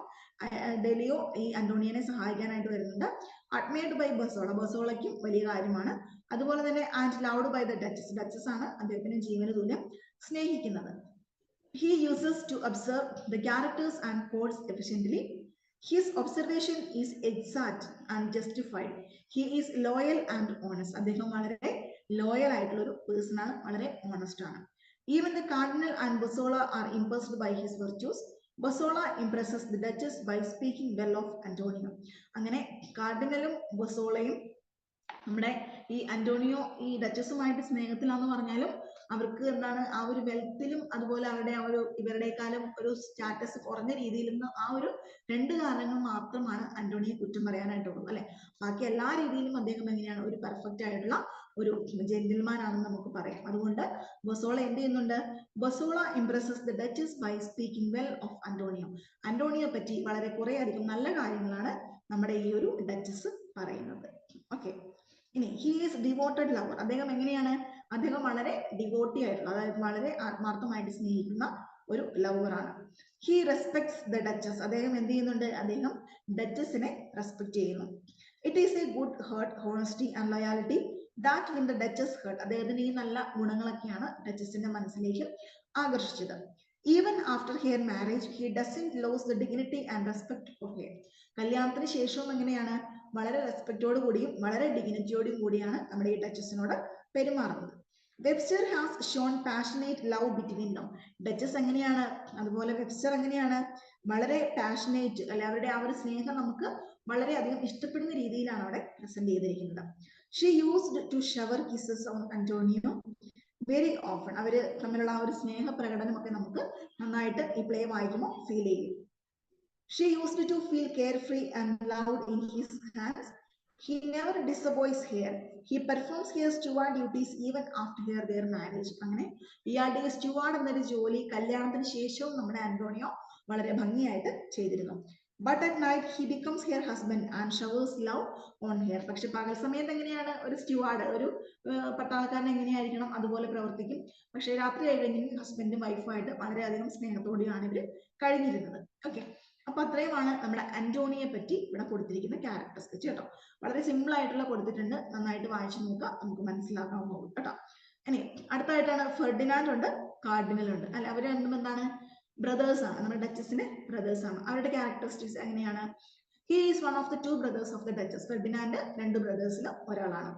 ഡെലിയോ ഈ അന്റോണിയനെ സഹായിക്കാനായിട്ട് വരുന്നുണ്ട്. അഡ്മയർഡ് ബൈ ബസോള, ബസോളയ്ക്കും വലിയ കാര്യമാണ്. അതുപോലെ തന്നെ and loved by the Duchess, Duchess ആണ് അദ്ദേഹത്തിന് ജീവന തുല്യം സ്നേഹിക്കുന്നത്. He uses to observe the characters and quotes efficiently. His observation is exact and justified. He is loyal and honest. അദ്ദേഹം വളരെ ലോയൽ ആയിട്ടുള്ള ഒരു പേഴ്സൺ ആണ്, വളരെ ഓണസ്റ്റ് ആണ്. Even the cardinal and Bassola are impressed by his virtues. Bassola impresses the Duchess by speaking well of Antonio. അങ്ങനെ കാർഡിനലും ബസോളയും നമ്മുടെ ഈ അന്റോണിയോ ഈ ഡച്ചസുമായിട്ട് സ്നേഹത്തിലാന്ന് പറഞ്ഞാലും അവർക്ക് എന്താണ് ആ ഒരു വെൽത്തിലും അതുപോലെ അവരുടെ ആ ഒരു ഇവരുടെക്കാളും ഒരു സ്റ്റാറ്റസ് കുറഞ്ഞ രീതിയിൽ നിന്ന് ആ ഒരു 2 കാരണങ്ങൾ മാത്രമാണ് അന്റോണിയെ കുറ്റം പറയാനായിട്ടുള്ളത് അല്ലെ. ബാക്കി എല്ലാ രീതിയിലും അദ്ദേഹം എങ്ങനെയാണ് ഒരു പെർഫെക്റ്റ് ആയിട്ടുള്ള ഒരു ജെന്റിൽമാൻ ആണെന്ന് നമുക്ക് പറയാം. അതുകൊണ്ട് ബസോള എന്ത് ചെയ്യുന്നുണ്ട്, Bosola impresses the Duchess by speaking well of Antonio. Antonio പറ്റി വളരെ കുറെ അധികം നല്ല കാര്യങ്ങളാണ് നമ്മുടെ ഈ ഒരു ഡച്ചസ് പറയുന്നത്. ഓക്കെ, ഇനി ഹി ഈസ് ഡിവോട്ടഡ് ലവർ. അദ്ദേഹം എങ്ങനെയാണ്, അദ്ദേഹം വളരെ ഡിവോട്ടി ആയിട്ടുള്ള, അതായത് വളരെ ആത്മാർത്ഥമായിട്ട് സ്നേഹിക്കുന്ന ഒരു ലവറാണ്. He respects the Duchess. അദ്ദേഹം എന്ത് ചെയ്യുന്നുണ്ട്, അദ്ദേഹം ഡച്ചസിനെ റെസ്പെക്ട് ചെയ്യുന്നു. It is a good heart, honesty and loyalty that win the Duchess heart. അദ്ദേഹത്തിന് ഈ നല്ല ഗുണങ്ങളൊക്കെയാണ് ഡച്ചസിന്റെ മനസ്സിലേക്ക് ആകർഷിച്ചത്. Even after her marriage he doesn't lose the dignity and respect for her. കല്യാണത്തിന് ശേഷവും എങ്ങനെയാണ്, വളരെ റെസ്പെക്റ്റോട് കൂടിയും വളരെ ഡിഗ്നിറ്റിയോടും കൂടിയാണ് നമ്മുടെ ഈ ഡച്ചസിനോട് പെരുമാറുന്നത്. Webster has Sean passionate love between them. Duchess എങ്ങനെയാണ്, അതുപോലെ വെബ്സ്റ്റർ എങ്ങനെയാണ്, വളരെ പാഷനേറ്റ് അല്ലെ, അവരുടെ ആ ഒരു സ്നേഹം നമുക്ക് വളരെയധികം ഇഷ്ടപ്പെടുന്ന രീതിയിലാണ് അവിടെ പ്രസന്റ് ചെയ്തിരിക്കുന്നത്. She used to shower kisses on Antonio very often. അവര് തമ്മിലുള്ള ആ ഒരു സ്നേഹ പ്രകടനമൊക്കെ നമുക്ക് നന്നായിട്ട് ഈ പ്ലേ വായിക്കുമ്പോൾ ഫീൽ ചെയ്യും. She used to feel carefree and loud in his hands. He never disappoints her. He performs her steward duties even after their marriage. അങ്ങനെ ഇയാളുടെ സ്റ്റുവാർഡ് എന്നൊരു ജോലി കല്യാണത്തിന് ശേഷവും നമ്മുടെ അന്റോണിയോ വളരെ ഭംഗിയായിട്ട് ചെയ്തിരുന്നു. But at night he becomes her husband and showers love on her. പക്ഷെ പകൽ സമയത്ത് എങ്ങനെയാണ്, ഒരു സ്റ്റുവാർഡ്, ഒരു പട്ടാളക്കാരൻ എങ്ങനെയായിരിക്കണം അതുപോലെ പ്രവർത്തിക്കും. പക്ഷെ രാത്രി ആയി കഴിഞ്ഞെങ്കിൽ ഹസ്ബൻഡും വൈഫുമായിട്ട് വളരെയധികം സ്നേഹത്തോടെയാണ് ഇവർ കഴിഞ്ഞിരുന്നത്. ഓക്കെ, അപ്പൊ അത്രയുമാണ് നമ്മുടെ അന്റോണിയെ പറ്റി ഇവിടെ കൊടുത്തിരിക്കുന്ന ക്യാരക്ടേഴ്സ് കേട്ടോ. വളരെ സിമ്പിൾ ആയിട്ടുള്ള കൊടുത്തിട്ടുണ്ട്, നന്നായിട്ട് വായിച്ചു നോക്കുക, നമുക്ക് മനസ്സിലാക്കാവുന്നതുള്ളൂ കേട്ടോ. ഇനി അടുത്തായിട്ടാണ് ഫെർഡിനാൻഡ് ഉണ്ട്, കാർഡിനൽ ഉണ്ട് അല്ലെ. അവർ രണ്ടും എന്താണ്, ബ്രദേഴ്സ് ആണ്, നമ്മുടെ ഡച്ചസിന്റെ ബ്രദേഴ്സ് ആണ്. അവരുടെ ക്യാരക്ടറിസ്റ്റിക്സ് എങ്ങനെയാണ്, he is one of the 2 brothers of the Duchess. Ferdinand 2 ബ്രദേഴ്സിൽ ഒരാളാണ്.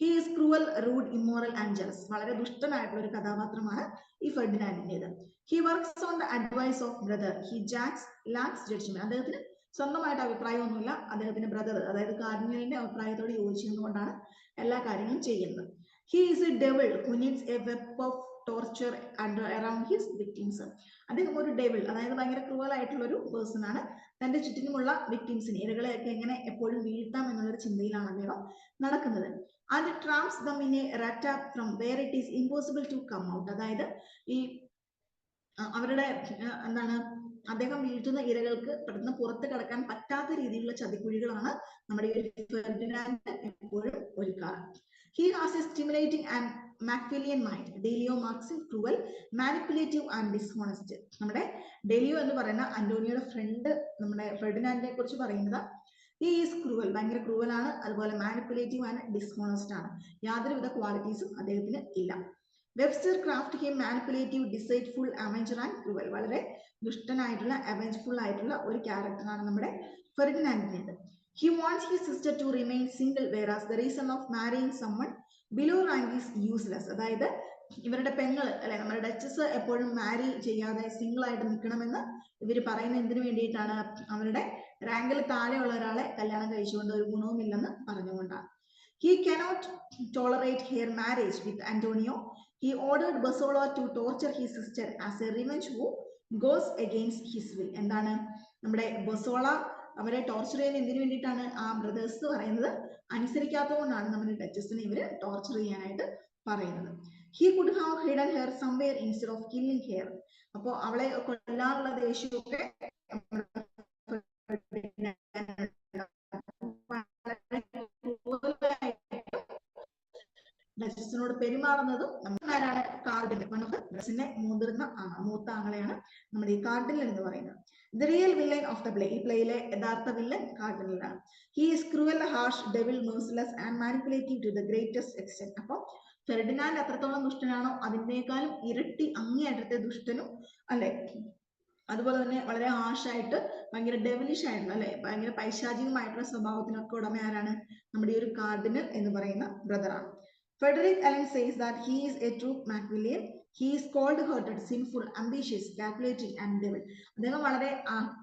He is cruel, rude, immoral and jealous. വളരെ ദുഷ്ടനായിട്ടുള്ള ഒരു കഥാപാത്രമാണ് ഈ ഫെർഡിനാൻഡിന്റേത്. He works on the advice of brother. He lacks judgement. അദ്ദേഹത്തിന് സ്വന്തമായിട്ട് അഭിപ്രായമൊന്നുമില്ല, അദ്ദേഹത്തിന്റെ ബ്രദർ അതായത് കാർഡിനലിന്റെ അഭിപ്രായത്തോട് യോജിച്ചുകൊണ്ടാണ് എല്ലാ കാര്യങ്ങളും ചെയ്യുന്നത്. He is A devil who needs A web of torture around his victims. അദ്ദേഹം ഒരു ഡെവിൾ, അതായത് ഭയങ്കര ക്രൂവൽ ആയിട്ടുള്ള ഒരു പേഴ്സൺ ആണ്. തന്റെ ചുറ്റിനുമുള്ള വിക്ടിംസിനെ, ഇരകളെയൊക്കെ എങ്ങനെ എപ്പോഴും വീഴ്ത്താം എന്നുള്ളൊരു ചിന്തയിലാണ് അദ്ദേഹം നടക്കുന്നത്. And traps them in a rat trap from where it is impossible to come out. അതായത് ഈ അവരുടെ എന്താണ്, അദ്ദേഹം വീഴ്ത്തുന്ന ഇരകൾക്ക് പെട്ടെന്ന് പുറത്ത് കടക്കാൻ പറ്റാത്ത രീതിയിലുള്ള ചതിക്കുഴികളാണ് നമ്മുടെ ഈ ഫെർഡിനാൻഡ് എപ്പോഴും ഒരുക്കാറ്. He has a stimulating and Machiavellian mind. Delio marks cruel, manipulative and dishonest. നമ്മുടെ ഡെലിയോ എന്ന് പറയുന്ന അന്റോണിയോയുടെ ഫ്രണ്ട് നമ്മുടെ ഫെർഡിനാൻഡിനെ കുറിച്ച് പറയുന്നത്, ഹി ഈസ് ക്രൂവൽ, ഭയങ്കര ക്രൂവലാണ്, അതുപോലെ മാനിപ്പുലേറ്റീവ് ആൻഡ് ഡിസ്ഹോണസ്റ്റ് ആണ്. യാതൊരുവിധ ക്വാളിറ്റീസും അദ്ദേഹത്തിന് ഇല്ല. Webster craft him manipulative, deceitful, avenger and cruel. വളരെ ദുഷ്ടനായിട്ടുള്ള അവഞ്ചർഫുൾ ആയിട്ടുള്ള ഒരു ക്യാരക്ടറാണ് നമ്മുടെ ഫെർഡിനാൻഡിനേത്. He wants his sister to remain single, whereas the reason of marrying someone below rank is useless. അതായത് ഇവരുടെ പെങ്ങൾ അല്ലെ, നമ്മുടെ ഡച്ചസ് എപ്പോഴും മാരി ചെയ്യാതെ സിംഗിൾ ആയിട്ട് നിൽക്കണമെന്ന് ഇവർ പറയുന്ന എന്തിനു വേണ്ടിയിട്ടാണ്, അവരുടെ റാങ്കിൽ താഴെയുള്ള ഒരാളെ കല്യാണം കഴിച്ചുകൊണ്ട് ഒരു ഗുണവുമില്ലെന്ന് പറഞ്ഞുകൊണ്ടാണ്. He cannot tolerate her marriage with Antonio. He ordered Bassola to torture his sister as a revenge who goes against his will. എന്താണ്, നമ്മുടെ ബസോള അവരെ ടോർച്ചർ ചെയ്യുന്ന എന്തിനു വേണ്ടിയിട്ടാണ്, ആ ബ്രദേഴ്സ് പറയുന്നത് അനുസരിക്കാത്തതുകൊണ്ടാണ് നമ്മുടെ ഡച്ചസിനെ ഇവര് ടോർച്ചർ ചെയ്യാനായിട്ട് പറയുന്നത്. He could have hidden her somewhere instead of killing her. അപ്പോ അവളെ കൊല്ലാനുള്ള ദേഷ്യമൊക്കെ ഡച്ചസിനോട് പെരുമാറുന്നതും ആരാണ്, കാർഡിനൽ, വൺ ഓഫ് ദ ബ്രസിന്റെ മുതിർന്ന മൂത്ത ആങ്ങളെയാണ് നമ്മുടെ ഈ കാർഡിനൽ എന്ന് പറയുന്നത്. The real villain of the play, ഈ പ്ലേയിലെ യഥാർത്ഥ വില്ലൻ കാർഡിനലാണ്. He is cruel, harsh, devil, merciless and manipulative to the greatest extent. അപ്പോൾ ഫെർഡിനാൻഡ് എത്രത്തോളം ദുഷ്ടനാണോ അതിനേക്കാളും ഇരട്ടി അങ്ങേയറ്റത്തെ ദുഷ്ടനും അല്ലെ, അതുപോലെ തന്നെ വളരെ ഹാർഷായിട്ട് ഭയങ്കര ഡെവിലിഷ് ആയിട്ടുള്ള അല്ലെ, ഭയങ്കര പൈശാചികമായിട്ടുള്ള സ്വഭാവത്തിനൊക്കെ ഉടമ ആരാണ്? നമ്മുടെ ഈ ഒരു കാർഡിനൽ എന്ന് പറയുന്ന ബ്രദറാണ്. Frederick Allen says that he is a true Machiavellian. He is cold-hearted, sinful, ambitious, calculating and devil. അദ്ദേഹം വളരെ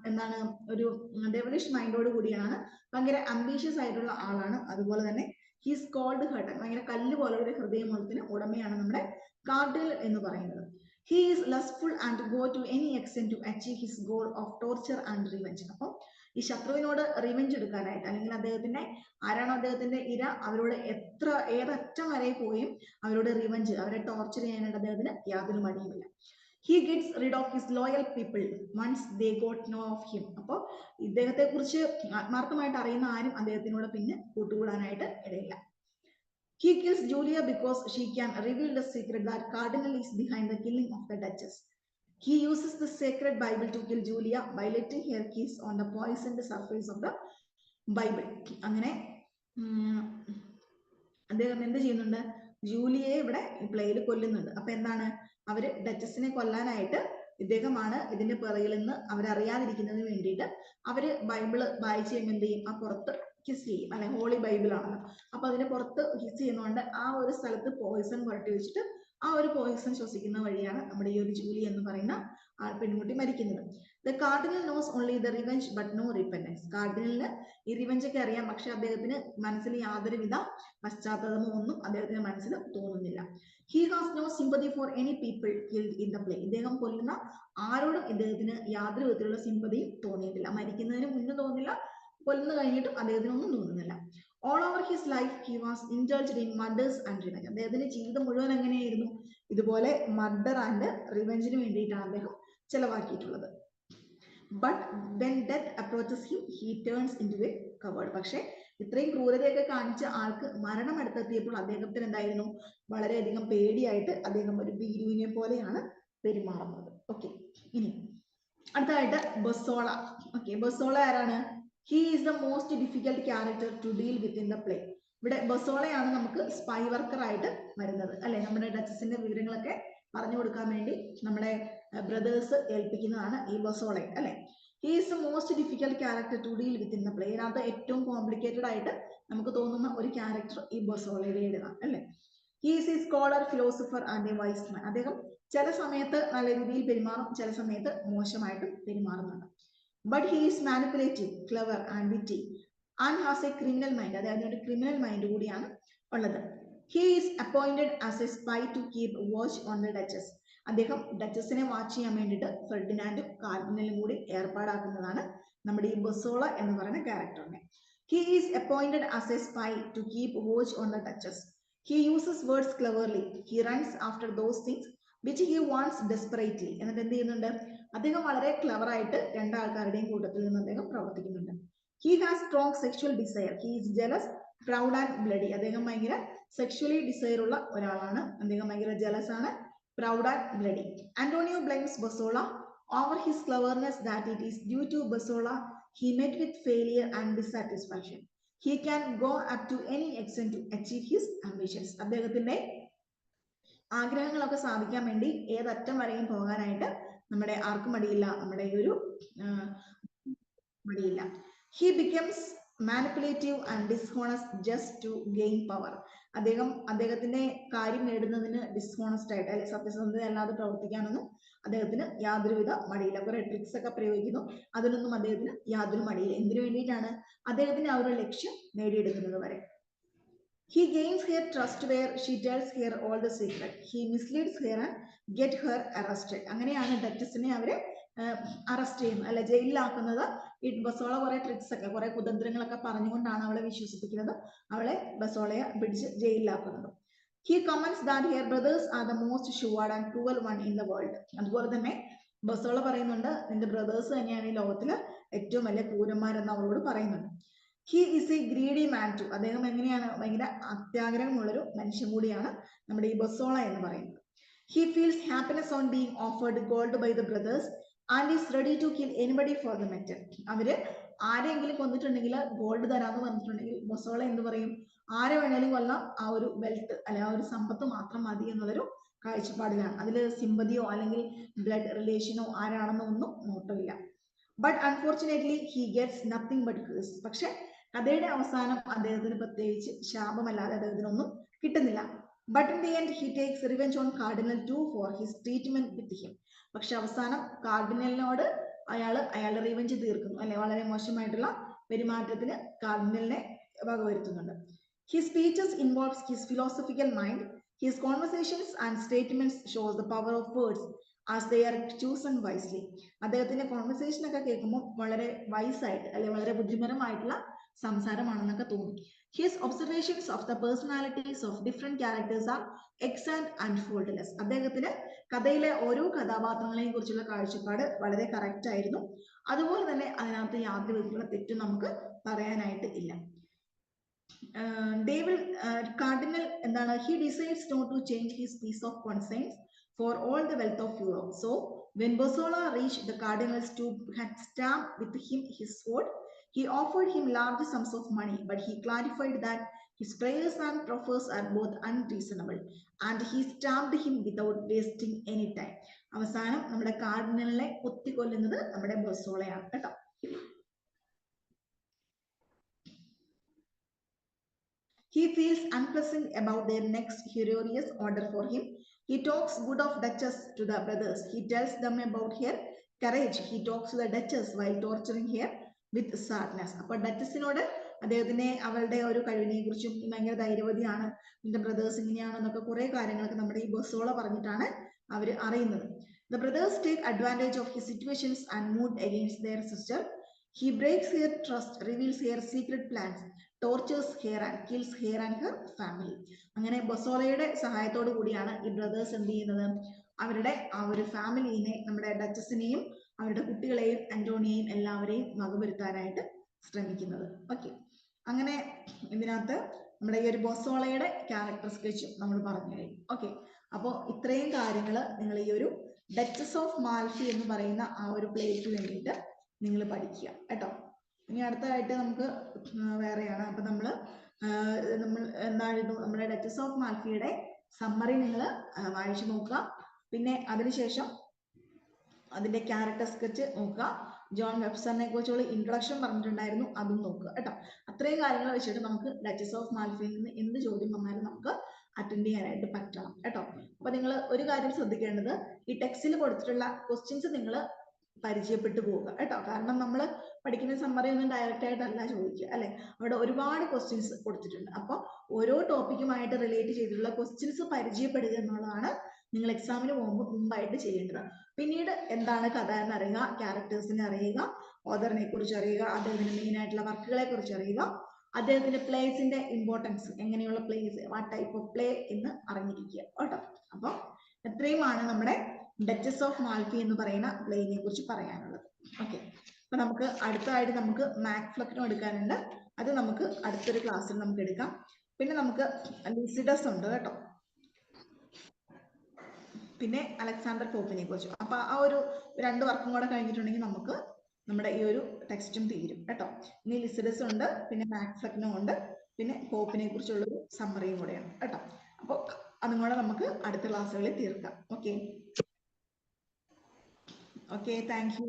എന്താണ് ഒരു ഡെവിലിഷ് മൈൻഡോട് കൂടിയാണ്, ഭയങ്കര അംബീഷ്യസ് ആയിട്ടുള്ള ആളാണ്. അതുപോലെ തന്നെ ഹീസ് കോൾഡ് ഹേർട്ടഡ്, ഭയങ്കര കല്ല് പോലെ ഒരു ഹൃദയമൂലത്തിന് ഉടമയാണ് നമ്മുടെ കാർഡിനൽ എന്ന് പറയുന്നത്. He is lustful and go to any extent to achieve his goal of torture and revenge. അപ്പോൾ ഈ ശത്രുവിനോട് റിവെഞ്ച് എടുക്കാനായിട്ട്, അല്ലെങ്കിൽ അദ്ദേഹത്തിന്റെ ആരാണോ അദ്ദേഹത്തിന്റെ ഇര അവരോട് ഏതറ്റം വരെ പോയും അവരോട് റിവെഞ്ച്, അവരെ ടോർച്ചർ ചെയ്യാനായിട്ട് അദ്ദേഹത്തിന് യാതൊരു മടിയുമില്ല. He gets rid of his loyal people once they got know of him. അപ്പോൾ ഇദ്ദേഹത്തെ കുറിച്ച് ആത്മാർത്ഥമായിട്ട് അറിയുന്ന ആരും അദ്ദേഹത്തിനോട് പിന്നെ കൂട്ടുകൂടാനായിട്ട് ഇടയില്ല. He kills Julia because she can reveal the secret that Cardinal is behind the killing of the Duchess. He uses the sacred Bible to kill Julia by letting her kiss on the poisoned surface of the Bible. അങ്ങനെ അദ്ദേഹം എന്ത് ചെയ്യുന്നുണ്ട്? ജൂലിയെ ഇവിടെ പ്ലേയിൽ കൊല്ലുന്നുണ്ട്. അപ്പൊ എന്താണ്, അവര് ഡച്ചസിനെ കൊല്ലാനായിട്ട് ഇദ്ദേഹമാണ് ഇതിന്റെ പിറകിൽ നിന്ന് അവരറിയാതിരിക്കുന്നതിന് വേണ്ടിയിട്ട് അവര് ബൈബിള് വായിച്ച് കഴിയുമ്പോൾ എന്ത് ചെയ്യും? ആ പുറത്ത് കിസ് ചെയ്യും, അല്ലെ, ഹോളി ബൈബിൾ ആണല്ലോ. അപ്പൊ അതിന്റെ പുറത്ത് കിസ് ചെയ്യുന്നതുകൊണ്ട് ആ ഒരു സ്ഥലത്ത് പോയിസൺ പുരട്ടി വെച്ചിട്ട് ആ ഒരു പോയിസൺ ശ്വസിക്കുന്ന വഴിയാണ് നമ്മുടെ ഈ ഒരു ജൂലി എന്ന് പറയുന്ന പെൺകുട്ടി മരിക്കുന്നത്. The Cardinal knows only the revenge but no repentance. കാർഡിനലിന് ഈ റിവെഞ്ച് ഒക്കെ അറിയാം, പക്ഷെ അദ്ദേഹത്തിന് മനസ്സിൽ യാതൊരുവിധ പശ്ചാത്തലമോ ഒന്നും അദ്ദേഹത്തിന്റെ മനസ്സിൽ തോന്നുന്നില്ല. He has no sympathy for any people killed in the play. ഇദ്ദേഹം കൊല്ലുന്ന ആരോടും ഇദ്ദേഹത്തിന് യാതൊരു വിധത്തിലുള്ള സിമ്പതിയും തോന്നിയിട്ടില്ല. മരിക്കുന്നതിന് മുന്നേ തോന്നില്ല, കൊല്ലുന്നു കഴിഞ്ഞിട്ടും അദ്ദേഹത്തിന് ഒന്നും തോന്നുന്നില്ല. All over his life he was indulged in murders and revenge. അദ്ദേഹത്തിന്റെ ജീവിതം മുഴുവൻ എങ്ങനെയായിരുന്നു? ഇതുപോലെ മർഡർ ആൻഡ് റിവെഞ്ചിന് വേണ്ടിയിട്ടാണ് അദ്ദേഹം ചെലവാക്കിയിട്ടുള്ളത്. But when death approaches him he turns into a coward. പക്ഷെ ഇത്രയും ക്രൂരതയൊക്കെ കാണിച്ച ആൾക്ക് മരണം അടുത്തെത്തിയപ്പോൾ അദ്ദേഹത്തിന് എന്തായിരുന്നു? വളരെയധികം പേടിയായിട്ട് അദ്ദേഹം ഒരു ഭീരുവിനെ പോലെയാണ് പെരുമാറുന്നത്. ഓക്കെ, ഇനി അടുത്തതായിട്ട് ബസോള. ഓക്കെ, ബസോള ആരാണ്? He is the most difficult character to deal with in the play. ഇവിടെ ബസോളയാണ് നമുക്ക് സ്പൈ വർക്കർ ആയിട്ട് വരുന്നത്, അല്ലെ? നമ്മുടെ ഡച്ചസിന്റെ വിവരങ്ങളൊക്കെ പറഞ്ഞു കൊടുക്കാൻ വേണ്ടി നമ്മുടെ ബ്രദേഴ്സ് ഏൽപ്പിക്കുന്നതാണ് ഈ ബസോളെ, അല്ലെ? He is the most difficult character to deal with in the play. ഇതിനകത്ത് ഏറ്റവും കോംപ്ലിക്കേറ്റഡ് ആയിട്ട് നമുക്ക് തോന്നുന്ന ഒരു ക്യാരക്ടർ ഈ ബസോളയുടേതാണ്, അല്ലെ? He is a scholar, philosopher and a wise man. അദ്ദേഹം ചില സമയത്ത് നല്ല രീതിയിൽ പെരുമാറും, ചില സമയത്ത് മോശമായിട്ടും പെരുമാറുന്നുണ്ട്. But he is manipulative, clever and witty and has a criminal mind. അതായത് ഒരു ക്രിമിനൽ മൈൻഡ് കൂടിയാണ് ഉള്ളത്. He is appointed as a spy to keep watch on the Duchess. അദ്ദേഹം ഡച്ചസിനെ വാച്ച് ചെയ്യാൻ വേണ്ടിയിട്ട് ഫെർഡിനാൻഡും കാർഡിനലും കൂടി ഏർപ്പാടാക്കുന്നതാണ് നമ്മുടെ ഈ ബസോള എന്ന് പറയുന്ന ക്യാരക്ടറിനെ. He is appointed as a spy to keep watch on the Duchess. He uses words cleverly. He runs after those things which he wants desperately. എന്നിട്ട് എന്ത് ചെയ്യുന്നുണ്ട്? അദ്ദേഹം വളരെ ക്ലെവർ ആയിട്ട് രണ്ടാൾക്കാരുടെയും കൂട്ടത്തിൽ നിന്ന് അദ്ദേഹം പ്രവർത്തിക്കുന്നുണ്ട്. He has strong sexual desire. He is jealous, proud and bloody. അദ്ദേഹം ഭയങ്കര സെക്ഷുവലി ഡിസയർ ഉള്ള ഒരാളാണ്. അദ്ദേഹം ഭയങ്കര ജലസ് ആണ്, proud and bloody. Antonio blames Bosola over his cleverness that it is due to Bosola he met with failure and dissatisfaction. He can go up to any extent to achieve his ambitions. അദ്ദേഹത്തിന്റെ ആഗ്രഹങ്ങളൊക്കെ സാധിക്കാൻ വേണ്ടി ഏതറ്റം വരെയും പോകാനായിട്ട് നമ്മുടെ ആർക്കും മടിയില്ല, നമ്മുടെ ഈ ഒരു മടിയില്ല. He becomes manipulative and dishonest just to gain power. അദ്ദേഹത്തിന്റെ കാര്യം നേടുന്നതിന് ഡിസ്ഹോണസ്റ്റ് ആയിട്ട്, അല്ലെങ്കിൽ സത്യസന്ധത അല്ലാതെ പ്രവർത്തിക്കാനൊന്നും അദ്ദേഹത്തിന് യാതൊരുവിധ മടിയില്ല. കുറെ ട്രിക്സ് ഒക്കെ പ്രയോഗിക്കുന്നു, അതിനൊന്നും അദ്ദേഹത്തിന് യാതൊരു മടിയില്ല. എന്തിനു വേണ്ടിയിട്ടാണ്? അദ്ദേഹത്തിന്റെ ആ ഒരു ലക്ഷ്യം നേടിയെടുക്കുന്നത് വരെ. He gains her trust where she tells her all the secret. He misleads her and get her arrested. അങ്ങനെയാണ് ഡച്ചസിനെ അവര് അറസ്റ്റ് ചെയ്യുന്നത്, അല്ലെ, ജയിലിലാക്കുന്നത്. ഈ ബസോള കുറെ ട്രിക്സ് ഒക്കെ, കുറെ കുതന്ത്രങ്ങളൊക്കെ പറഞ്ഞുകൊണ്ടാണ് അവളെ വിശ്വസിപ്പിക്കുന്നത്, അവളെ ബസോളയെ പിടിച്ച് ജയിലിലാക്കുന്നത്. He comments that her brothers are the most shrewd and cruel one in the world. അതുപോലെ തന്നെ ബസോള പറയുന്നുണ്ട്, നിന്റെ ബ്രദേഴ്സ് തന്നെയാണ് ഈ ലോകത്തില് ഏറ്റവും വലിയ ക്രൂരന്മാരെന്ന് അവളോട് പറയുന്നുണ്ട്. He is a greedy man too. അദ്ദേഹം എങ്ങനെയാണ്? ഭയങ്കര അത്യാഗ്രഹമുള്ളൊരു മനുഷ്യൻ കൂടിയാണ് നമ്മുടെ ഈ ബസോള എന്ന് പറയുന്നത്. He feels happiness on being offered gold by the brothers and is ready to kill anybody for the metal. അവര് ആരെങ്കിലും കൊന്നിട്ടുണ്ടെങ്കിൽ ഗോൾഡ് തരാന്ന് പറഞ്ഞിട്ടുണ്ടെങ്കിൽ ബൊസോള എന്ത് പറയും? ആരെ വേണേലും കൊല്ലാം, ആ ഒരു വെൽത്ത് അല്ലെ ആ ഒരു സമ്പത്ത് മാത്രം മതി എന്നുള്ളൊരു കാഴ്ചപ്പാടിലാണ്. അതിൽ സിമ്പതിയോ അല്ലെങ്കിൽ ബ്ലഡ് റിലേഷനോ ആരാണെന്നോ ഒന്നും നോട്ടമില്ല. But unfortunately he gets nothing but curse. പക്ഷെ കഥയുടെ അവസാനം അദ്ദേഹത്തിന് പ്രത്യേകിച്ച് ശാപമല്ലാതെ അദ്ദേഹത്തിനൊന്നും കിട്ടുന്നില്ല. But in the end he takes revenge on Cardinal too for his treatment with him. പക്ഷെ അവസാനം കാർഡിനലിനോട് അയാളുടെ റിവെഞ്ച് തീർക്കുന്നു അല്ലെ, വളരെ മോശമായിട്ടുള്ള പെരുമാറ്റത്തിന് കാർഡിനലിനെ വകവരുത്തുന്നുണ്ട്. His speeches involves his philosophical mind. His conversations and statements shows the power of words as they are chosen wisely. അദ്ദേഹത്തിന്റെ കോൺവെർസേഷൻ ഒക്കെ കേൾക്കുമ്പോൾ വളരെ വൈസായിട്ട് അല്ലെ വളരെ ബുദ്ധിപരമായിട്ടുള്ള സംസാരമാണെന്നൊക്കെ തോന്നും. His observations of the personalities of different characters are exact and faultless. അദ്ദേഹത്തിന് കഥയിലെ ഓരോ കഥാപാത്രങ്ങളെയും കുറിച്ചുള്ള കാഴ്ചപ്പാട് വളരെ കറക്റ്റ് ആയിരുന്നു. അതുപോലെ തന്നെ അതിനകത്ത് യാതൊരു വിധത്തിലുള്ള തെറ്റും നമുക്ക് പറയാനായിട്ട് ഇല്ല. Cardinal എന്താണ്? He decides not to change his piece of conscience for all the wealth of Europe. So when Bossola reached the cardinal's tomb, had stabbed with him his sword. He offered him large sums of money, but he clarified that his prayers and proffers are both unreasonable, and he stabbed him without wasting any time. അവസാനം നമ്മുടെ കാർഡിനലിനെ കുത്തിക്കൊല്ലുന്നത് നമ്മുടെ ബൊസോളയാണ് കേട്ടോ. He feels unpleasant about their next hilarious order for him. He talks good of Duchess to the brothers. He tells them about her courage. He talks to the Duchess while torturing her with sadness. അപ്പോൾ ഡച്ചസിനോട് അദ്ദേഹത്തിനെ അവളുടെ ഒരു കഴിവിനെ കുറിച്ചും ഭയങ്കര ധൈര്യവതിയാണ്, എന്റെ brothers ഇങ്ങനെയാണെന്നൊക്കെ കുറെ കാര്യങ്ങളൊക്കെ നമ്മുടെ ഈ ബൊസോള പറഞ്ഞിട്ടാണ് അവർ അറിയുന്നത്. The brothers take advantage of his situations and mood against their sister. He breaks her trust, reveals her secret plans, tortures her and kills her and her family. അങ്ങനെ ബൊസോളയുടെ സഹായത്തോടു കൂടിയാണ് ഈ ബ്രദേഴ്സ് എന്ത് ചെയ്യുന്നത്? അവരുടെ ആ ഒരു ഫാമിലിനെ, നമ്മുടെ ഡച്ചസിനെയും അവരുടെ കുട്ടികളെയും അന്റോണിയെയും എല്ലാവരെയും വകവരുത്താനായിട്ട് ശ്രമിക്കുന്നത്. ഓക്കെ, അങ്ങനെ ഇതിനകത്ത് നമ്മുടെ ഈ ഒരു ബൊസോളയുടെ ക്യാരക്ടർ സ്കെച്ചും നമ്മൾ പറഞ്ഞു കഴിഞ്ഞു. ഓക്കെ, അപ്പോൾ ഇത്രയും കാര്യങ്ങൾ നിങ്ങൾ ഈ ഒരു ഡച്ചസ് ഓഫ് മാൽഫി എന്ന് പറയുന്ന ആ ഒരു പ്ലേക്ക് വേണ്ടിയിട്ട് നിങ്ങൾ പഠിക്കുക കേട്ടോ. ഇനി അടുത്തതായിട്ട് നമുക്ക് വേറെയാണ്. അപ്പൊ നമ്മൾ എന്തായിരുന്നു നമ്മുടെ ഡച്ചസ് ഓഫ് മാൽഫിയുടെ സമ്മറി നിങ്ങൾ വായിച്ചു നോക്കുക. പിന്നെ അതിനുശേഷം അതിന്റെ ക്യാരക്ടർ സ്കെച്ച് നോക്കുക. ജോൺ വെബ്സ്റ്ററിനെ കുറിച്ചുള്ള ഇൻട്രൊഡക്ഷൻ പറഞ്ഞിട്ടുണ്ടായിരുന്നു, അതും നോക്കുക കേട്ടോ. അത്രയും കാര്യങ്ങൾ വെച്ചിട്ട് നമുക്ക് ഡച്ചസ് ഓഫ് മാൽഫിയിൽ നിന്ന് എന്ത് ചോദ്യം വന്നാലും നമുക്ക് അറ്റൻഡ് ചെയ്യാനായിട്ട് പറ്റണം കേട്ടോ. അപ്പൊ നിങ്ങൾ ഒരു കാര്യം ശ്രദ്ധിക്കേണ്ടത്, ഈ ടെക്സ്റ്റിൽ കൊടുത്തിട്ടുള്ള ക്വസ്റ്റ്യൻസ് നിങ്ങൾ പരിചയപ്പെട്ടു പോവുക കേട്ടോ. കാരണം നമ്മൾ പഠിക്കുന്ന സമ്മറി ഒന്നും ഡയറക്റ്റ് ആയിട്ടല്ല ചോദിക്കുക അല്ലെ, അവിടെ ഒരുപാട് ക്വസ്റ്റ്യൻസ് കൊടുത്തിട്ടുണ്ട്. അപ്പോൾ ഓരോ ടോപ്പിക്കുമായിട്ട് റിലേറ്റ് ചെയ്തിട്ടുള്ള ക്വസ്റ്റ്യൻസ് പരിചയപ്പെടുക എന്നുള്ളതാണ് നിങ്ങൾ എക്സാമിന് പോകുമ്പോൾ മുമ്പായിട്ട് ചെയ്യേണ്ടത്. പിന്നീട് എന്താണ് കഥ എന്ന് അറിയുക, ക്യാരക്ടേഴ്സിനെ അറിയുക, ഓഥറിനെ കുറിച്ച് അറിയുക, അദ്ദേഹത്തിന്റെ മെയിൻ ആയിട്ടുള്ള വർക്കുകളെ കുറിച്ച് അറിയുക, അദ്ദേഹത്തിന്റെ പ്ലേസിന്റെ ഇമ്പോർട്ടൻസ്, എങ്ങനെയുള്ള place, what type of play എന്ന് അറിഞ്ഞിരിക്കുക കേട്ടോ. അപ്പോൾ എത്രയുമാണ് നമ്മുടെ ഡച്ചസ് ഓഫ് മാൽഫി എന്ന് പറയുന്ന പ്ലേനെ കുറിച്ച് പറയാനുള്ളത്. ഓക്കെ, അപ്പൊ നമുക്ക് അടുത്തതായിട്ട് നമുക്ക് മാക്ഫ്ലക്കിനും എടുക്കാനുണ്ട്, അത് നമുക്ക് അടുത്തൊരു ക്ലാസ്സിൽ നമുക്ക് എടുക്കാം. പിന്നെ നമുക്ക് ലിസിഡസ് ഉണ്ട് കേട്ടോ, പിന്നെ അലക്സാണ്ടർ പോപ്പിനെ കുറിച്ച്. അപ്പൊ ആ ഒരു 2 വർക്കും കൂടെ കഴിഞ്ഞിട്ടുണ്ടെങ്കിൽ നമുക്ക് നമ്മുടെ ഈ ഒരു ടെക്സ്റ്റും തീരും കേട്ടോ. ഇനി ലിസിഡസ് ഉണ്ട്, പിന്നെ മാക്ഫ്ലക്കിനും ഉണ്ട്, പിന്നെ പോപ്പിനെ കുറിച്ചുള്ളൊരു സമ്മറിയും കൂടെയാണ് കേട്ടോ. അപ്പോൾ അതും കൂടെ നമുക്ക് അടുത്ത ക്ലാസ്സുകളിൽ തീർക്കാം. Okay, thank you.